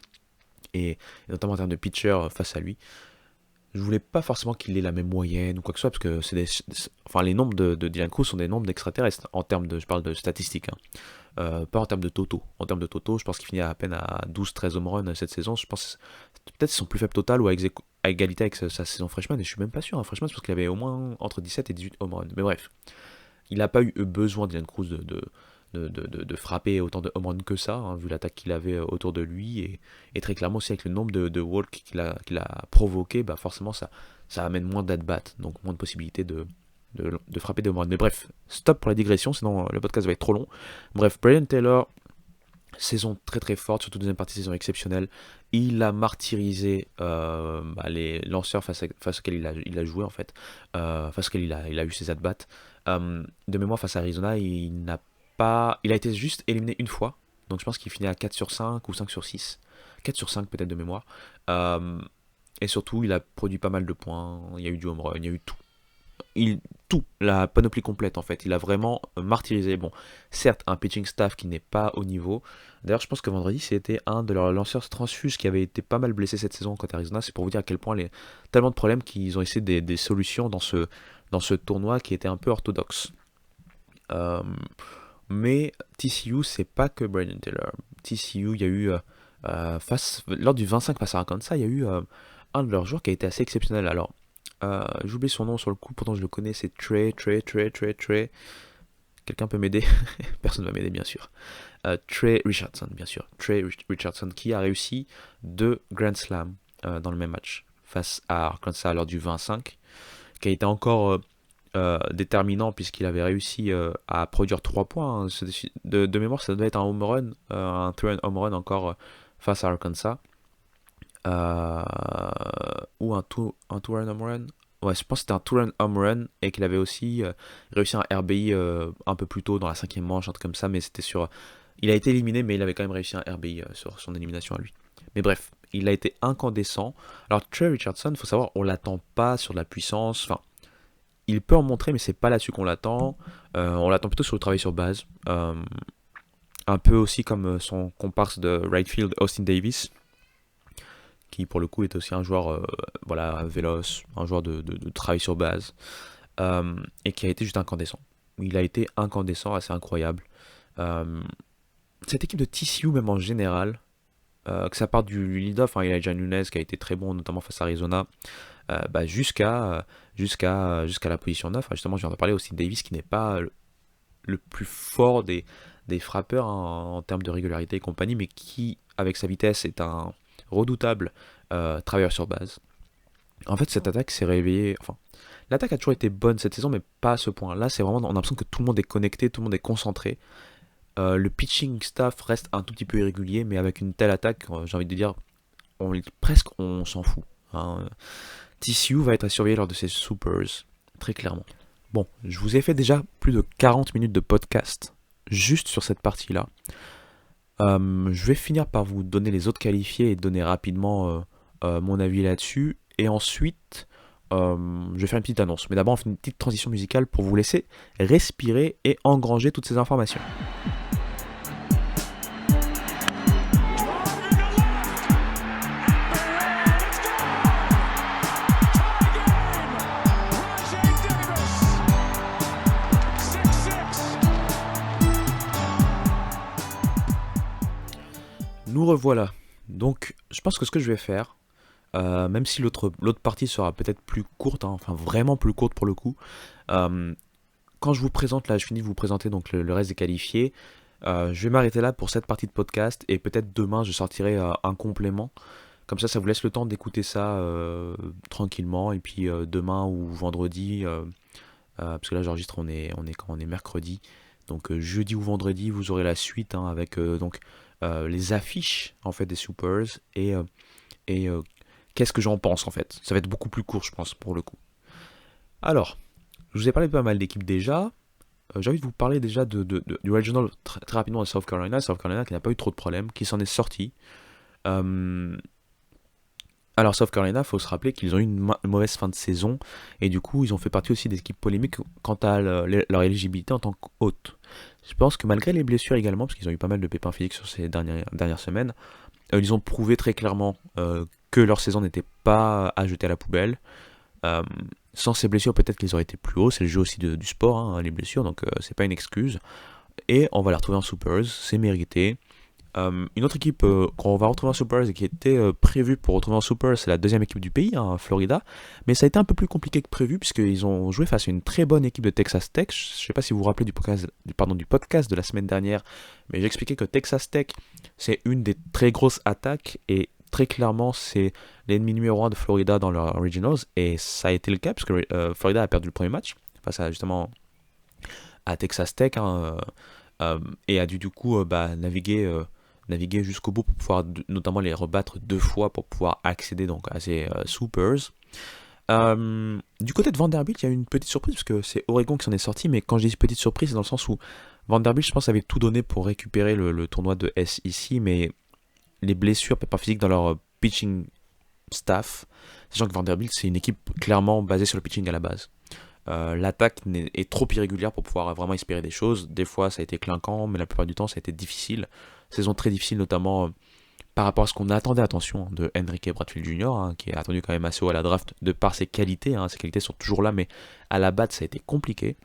et notamment en termes de pitcher face à lui. je voulais pas forcément qu'il ait la même moyenne ou quoi que ce soit, parce que enfin, les nombres de Dylan Cruz sont des nombres d'extraterrestres, en termes de, je parle de statistiques, hein. Pas en termes de toto. En termes de toto, je pense qu'il finit à peine à 12-13 home runs cette saison. Je pense peut-être son plus faible total ou à égalité avec sa saison freshman, et je suis même pas sûr, hein, freshman, parce qu'il avait au moins entre 17 et 18 home runs. Mais bref, il n'a pas eu besoin, Dylan Cruz, de frapper autant de home runs que ça, hein, vu l'attaque qu'il avait autour de lui, et très clairement aussi avec le nombre de walks qu'il a provoqué, bah forcément ça amène moins d'at-bat, donc moins de possibilités de frapper des home runs. Mais bref, stop pour la digression, sinon le podcast va être trop long. Bref, Brandon Taylor, saison très très forte, surtout deuxième partie, saison exceptionnelle. Il a martyrisé les lanceurs face auxquels il a joué en fait, face auxquels il a eu ses at-bats. De mémoire, face à Arizona, il a été juste éliminé une fois. Donc je pense qu'il finit à 4 sur 5 ou 5 sur 6. 4 sur 5 peut-être de mémoire. Euh, et surtout, il a produit pas mal de points. Il y a eu du home run, il y a eu tout. Tout, la panoplie complète en fait. Il a vraiment martyrisé. Bon, certes, un pitching staff qui n'est pas au niveau. D'ailleurs, je pense que vendredi, c'était un de leurs lanceurs transfuges qui avait été pas mal blessé cette saison contre Arizona. C'est pour vous dire à quel point tellement de problèmes qu'ils ont essayé des solutions dans ce tournoi qui était un peu orthodoxe. Euh, mais TCU, c'est pas que Brandon Taylor. TCU, il y a eu, lors du 25 face à Arkansas, il y a eu un de leurs joueurs qui a été assez exceptionnel. Alors, j'oublie son nom sur le coup, pourtant je le connais, c'est Trey. Quelqu'un peut m'aider? Personne ne va m'aider, bien sûr. Trey Richardson, bien sûr. Trey Richardson qui a réussi 2 Grand Slams dans le même match face à Arkansas lors du 25, qui a été encore déterminant puisqu'il avait réussi à produire 3 points, hein. De mémoire, ça devait être un home run, un 3-run home run encore face à Arkansas. Euh, ou un two-run home run. Ouais, je pense que c'était un two-run home run et qu'il avait aussi réussi un RBI un peu plus tôt dans la cinquième manche, un truc comme ça, mais c'était sur. Il a été éliminé, mais il avait quand même réussi un RBI sur son élimination à lui. Mais bref, il a été incandescent. Alors, Trey Richardson, faut savoir, on l'attend pas sur de la puissance. Enfin, il peut en montrer, mais c'est pas là-dessus qu'on l'attend. On l'attend plutôt sur le travail sur base. Un peu aussi comme son comparse de right field, Austin Davis, qui pour le coup est aussi un joueur voilà, véloce, un joueur de travail sur base, et qui a été juste incandescent. Il a été incandescent, assez incroyable. Euh, Cette équipe de TCU, même en général, que ça part du lead-off, hein, Elijah Nunez qui a été très bon, notamment face à Arizona, jusqu'à la position 9. Justement, je viens de parler aussi de Davis qui n'est pas le plus fort des frappeurs, hein, en termes de régularité et compagnie, mais qui, avec sa vitesse, est un redoutable travailleur sur base. En fait, cette attaque s'est réveillée. Enfin, l'attaque a toujours été bonne cette saison, mais pas à ce point. Là, c'est vraiment, on a l'impression que tout le monde est connecté, tout le monde est concentré. Le pitching staff reste un tout petit peu irrégulier, mais avec une telle attaque, j'ai envie de dire, presque on s'en fout, hein. TCU va être à surveiller lors de ces Supers, très clairement. Bon, je vous ai fait déjà plus de 40 minutes de podcast juste sur cette partie-là. Je vais finir par vous donner les autres qualifiés et donner rapidement mon avis là-dessus. Et ensuite, je vais faire une petite annonce. Mais d'abord, on fait une petite transition musicale pour vous laisser respirer et engranger toutes ces informations. Nous revoilà. Donc, je pense que ce que je vais faire, même si l'autre partie sera peut-être plus courte, hein, enfin vraiment plus courte pour le coup, euh, quand je vous présente, là, je finis de vous présenter donc le reste des qualifiés. Je vais m'arrêter là pour cette partie de podcast et peut-être demain je sortirai un complément. Comme ça vous laisse le temps d'écouter ça tranquillement. Et puis demain ou vendredi, parce que là j'enregistre, on est mercredi. Donc jeudi ou vendredi, vous aurez la suite, hein, avec donc les affiches en fait des Supers et qu'est-ce que j'en pense en fait. Ça va être beaucoup plus court, je pense, pour le coup. Alors, je vous ai parlé de pas mal d'équipes déjà. J'ai envie de vous parler déjà du Regional très rapidement de South Carolina. South Carolina qui n'a pas eu trop de problèmes, qui s'en est sorti. Euh, alors South Carolina, il faut se rappeler qu'ils ont eu une mauvaise fin de saison et du coup ils ont fait partie aussi des équipes polémiques quant à leur éligibilité en tant qu'hôte. Je pense que malgré les blessures également, parce qu'ils ont eu pas mal de pépins physiques sur ces dernières semaines, ils ont prouvé très clairement que leur saison n'était pas à jeter à la poubelle. Euh, Sans ces blessures, peut-être qu'ils auraient été plus hauts. C'est le jeu aussi du sport, hein, les blessures, donc c'est pas une excuse. Et on va les retrouver en Supers, c'est mérité. Une autre équipe qu'on va retrouver en Super et qui était prévue pour retrouver en Super, c'est la deuxième équipe du pays, hein, Florida. Mais ça a été un peu plus compliqué que prévu puisqu'ils ont joué face à une très bonne équipe de Texas Tech. Je ne sais pas si vous vous rappelez du podcast de la semaine dernière, mais j'expliquais que Texas Tech, c'est une des très grosses attaques et très clairement, c'est l'ennemi numéro un de Florida dans leur Regionals. Et ça a été le cas puisque Florida a perdu le premier match face à justement à Texas Tech, hein, et a dû du coup naviguer jusqu'au bout pour pouvoir notamment les rebattre deux fois pour pouvoir accéder donc à ces Supers. Du côté de Vanderbilt, il y a eu une petite surprise parce que c'est Oregon qui s'en est sorti, mais quand je dis petite surprise, c'est dans le sens où Vanderbilt, je pense, avait tout donné pour récupérer le tournoi de SEC, mais les blessures, pas physiques dans leur pitching staff, sachant que Vanderbilt, c'est une équipe clairement basée sur le pitching à la base. L'attaque est trop irrégulière pour pouvoir vraiment espérer des choses. Des fois, ça a été clinquant, mais la plupart du temps, ça a été difficile. Saison très difficile, notamment par rapport à ce qu'on attendait, attention, de Henrique Bradfield Jr., hein, qui est attendu quand même assez haut à la draft de par ses qualités. Hein. Ses qualités sont toujours là, mais à la batte, ça a été compliqué.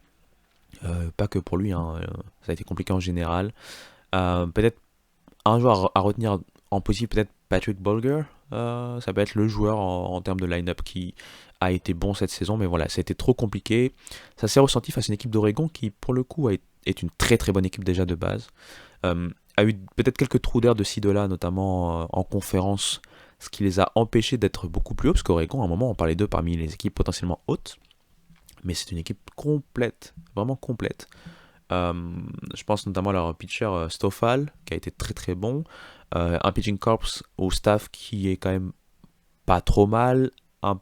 Pas que pour lui, hein, ça a été compliqué en général. Peut-être un joueur à retenir en positif, peut-être Patrick Bolger. Ça peut être le joueur en termes de line-up qui a été bon cette saison, mais voilà, ça a été trop compliqué. Ça s'est ressenti face à une équipe d'Oregon qui, pour le coup, est une très très bonne équipe déjà de base. A eu peut-être quelques trous d'air de ci, de là, notamment en conférence, ce qui les a empêchés d'être beaucoup plus hauts, parce qu'Oregon, à un moment, on parlait d'eux parmi les équipes potentiellement hautes, mais c'est une équipe complète, vraiment complète. Je pense notamment à leur pitcher Stoffal, qui a été très très bon. Un pitching corps au staff qui est quand même pas trop mal. Un-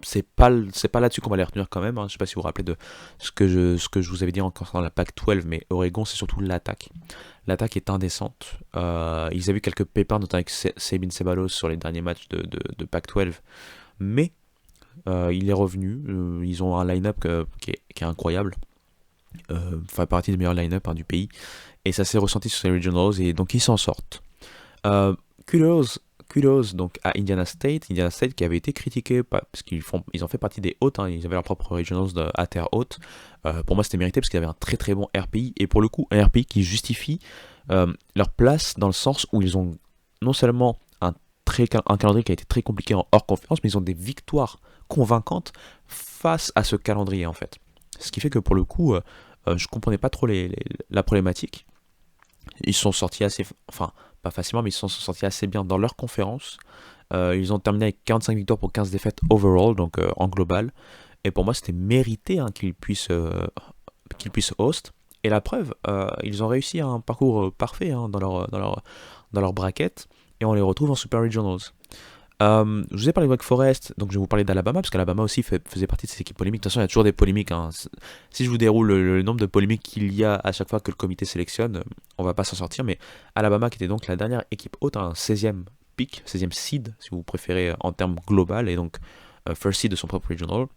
c'est pas là-dessus qu'on va les retenir quand même. Hein. Je sais pas si vous vous rappelez de ce que je vous avais dit en concernant la Pac-12, mais Oregon, c'est surtout l'attaque. L'attaque est indécente. Ils avaient eu quelques pépins, notamment avec Sabin Ceballos sur les derniers matchs de Pac-12, mais il est revenu. Ils ont un line-up qui est incroyable. Fait partie des meilleurs line-up, hein, du pays. Et ça s'est ressenti sur ces regionals, et donc ils s'en sortent. Euh, kudos, kudos donc à Indiana State qui avait été critiqué parce ils ont fait partie des hautes, hein, ils avaient leur propre regionals à terre haute. Pour moi, c'était mérité parce qu'ils avaient un très très bon RPI, et pour le coup, un RPI qui justifie leur place dans le sens où ils ont non seulement un calendrier qui a été très compliqué en hors conférence, mais ils ont des victoires convaincantes face à ce calendrier en fait. Ce qui fait que pour le coup, je comprenais pas trop la problématique. Ils sont sortis assez, enfin pas facilement, mais ils sont sortis assez bien dans leur conférence. Ils ont terminé avec 45 victoires pour 15 défaites overall, donc en global. Et pour moi, c'était mérité, hein, qu'ils puissent host. Et la preuve, ils ont réussi un parcours parfait, hein, dans leur bracket. Et on les retrouve en Super Regionals. Je vous ai parlé de Wake Forest, donc je vais vous parler d'Alabama, parce qu'Alabama aussi faisait partie de ces équipes polémiques. De toute façon, il y a toujours des polémiques. Hein. Si je vous déroule le nombre de polémiques qu'il y a à chaque fois que le comité sélectionne, on va pas s'en sortir. Mais Alabama, qui était donc la dernière équipe haute, un 16e pick, 16e seed, si vous préférez, en termes global, et donc first seed de son propre regional.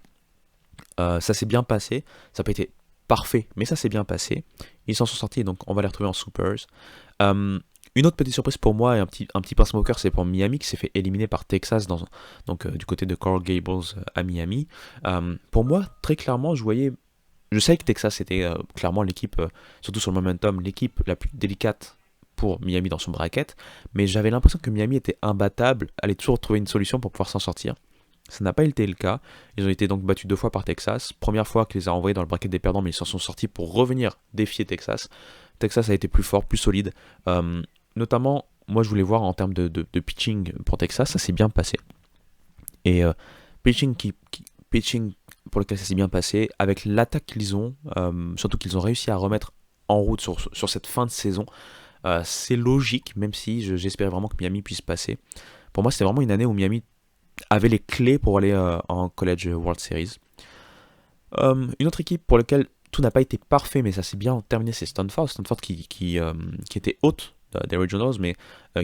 Ça s'est bien passé. Ça n'a pas été parfait, mais ça s'est bien passé. Ils s'en sont sortis, donc on va les retrouver en Supers. Une autre petite surprise pour moi et un petit pince au cœur, c'est pour Miami qui s'est fait éliminer par Texas donc du côté de Coral Gables à Miami. Pour moi, très clairement, je sais que Texas était clairement l'équipe, surtout sur le momentum, l'équipe la plus délicate pour Miami dans son bracket, mais j'avais l'impression que Miami était imbattable, allait toujours trouver une solution pour pouvoir s'en sortir. Ça n'a pas été le cas. Ils ont été donc battus deux fois par Texas. Première fois qu'ils les a envoyés dans le bracket des perdants, mais ils s'en sont sortis pour revenir défier Texas. Texas a été plus fort, plus solide. Notamment, moi je voulais voir en termes de pitching pour Texas, ça s'est bien passé. Et pitching, pitching pour lequel ça s'est bien passé, avec l'attaque qu'ils ont, surtout qu'ils ont réussi à remettre en route sur cette fin de saison, c'est logique, même si j'espérais vraiment que Miami puisse passer. Pour moi, c'était vraiment une année où Miami avait les clés pour aller en College World Series. Une autre équipe pour laquelle tout n'a pas été parfait, mais ça s'est bien terminé, c'est Stanford. Stanford qui était haute des Regionals, mais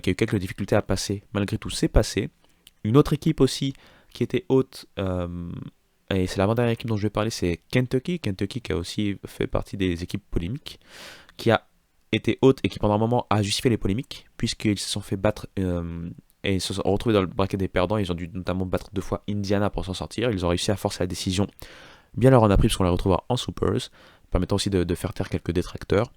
qui a eu quelques difficultés à passer. Malgré tout, c'est passé. Une autre équipe aussi qui était haute, et c'est l'avant-dernière équipe dont je vais parler, c'est Kentucky. Kentucky qui a aussi fait partie des équipes polémiques, qui a été haute et qui pendant un moment a justifié les polémiques, puisqu'ils se sont fait battre et ils se sont retrouvés dans le bracket des perdants. Ils ont dû notamment battre 2 fois Indiana pour s'en sortir. Ils ont réussi à forcer la décision. Bien leur en a pris parce qu'on les retrouvera en Supers, permettant aussi de faire taire quelques détracteurs.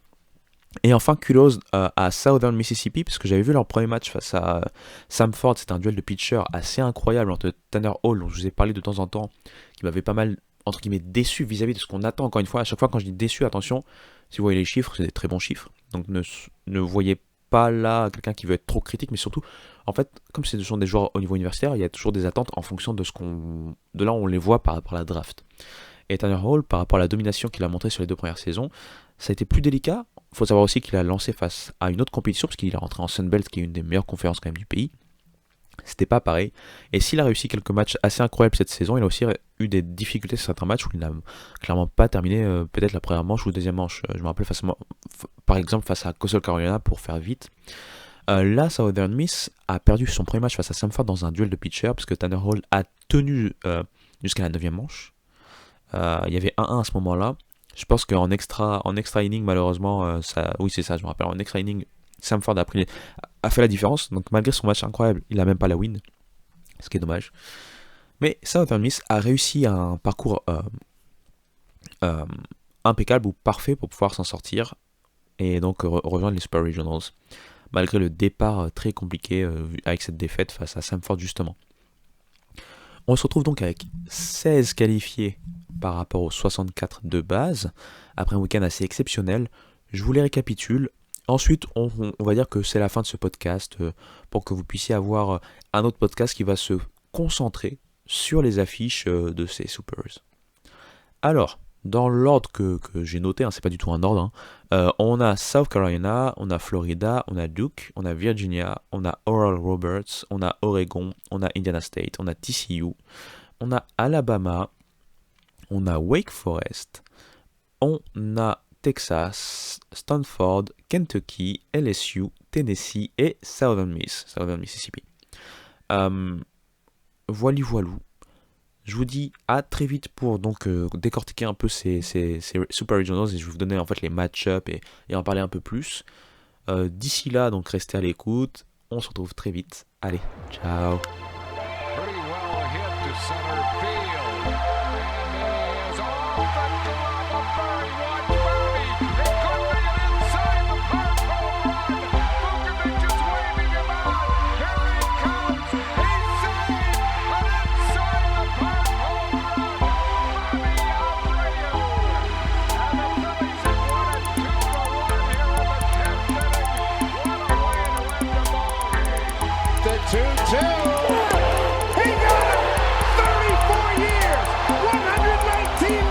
Et enfin, kudos à Southern Mississippi, parce que j'avais vu leur premier match face à Samford. C'était un duel de pitchers assez incroyable entre Tanner Hall, dont je vous ai parlé de temps en temps, qui m'avait pas mal, entre guillemets, déçu vis-à-vis de ce qu'on attend. Encore une fois, à chaque fois quand je dis déçu, attention, si vous voyez les chiffres, c'est des très bons chiffres. Donc ne voyez pas là quelqu'un qui veut être trop critique, mais surtout, en fait, comme ce sont des joueurs au niveau universitaire, il y a toujours des attentes en fonction de de là où on les voit par rapport à la draft. Et Tanner Hall, par rapport à la domination qu'il a montrée sur les 2 premières saisons, ça a été plus délicat. Il faut savoir aussi qu'il a lancé face à une autre compétition, parce qu'il est rentré en Sunbelt, qui est une des meilleures conférences quand même du pays. C'était pas pareil. Et s'il a réussi quelques matchs assez incroyables cette saison, il a aussi eu des difficultés sur certains matchs où il n'a clairement pas terminé peut-être la première manche ou la deuxième manche. Je me rappelle par exemple face à Coastal Carolina, pour faire vite. Là, Southern Miss a perdu son premier match face à Samford dans un duel de pitcher, parce que Tanner Hall a tenu jusqu'à la 9e manche. Il y avait 1-1 à ce moment-là. Je pense qu'en extra inning, malheureusement, oui, c'est ça, je me rappelle. En extra inning, Samford a fait la différence. Donc, malgré son match incroyable, il n'a même pas la win. Ce qui est dommage. Mais Southern Miss a réussi un parcours impeccable ou parfait pour pouvoir s'en sortir. Et donc, rejoindre les Super Regionals. Malgré le départ très compliqué avec cette défaite face à Samford, justement. On se retrouve donc avec 16 qualifiés par rapport aux 64 de base, après un week-end assez exceptionnel. Je vous les récapitule. Ensuite, on va dire que c'est la fin de ce podcast, pour que vous puissiez avoir un autre podcast qui va se concentrer sur les affiches de ces Supers. Alors, dans l'ordre que j'ai noté, c'est pas du tout un ordre, on a South Carolina, on a Florida, on a Duke, on a Virginia, on a Oral Roberts, on a Oregon, on a Indiana State, on a TCU, on a Alabama, on a Wake Forest, on a Texas, Stanford, Kentucky, LSU, Tennessee et Southern Mississippi. Voilou. Je vous dis à très vite pour donc décortiquer un peu ces Super Regionals, et je vais vous donner en fait les match-up et en parler un peu plus. D'ici là, donc restez à l'écoute. On se retrouve très vite. Allez, ciao. He got him! 34 years, 119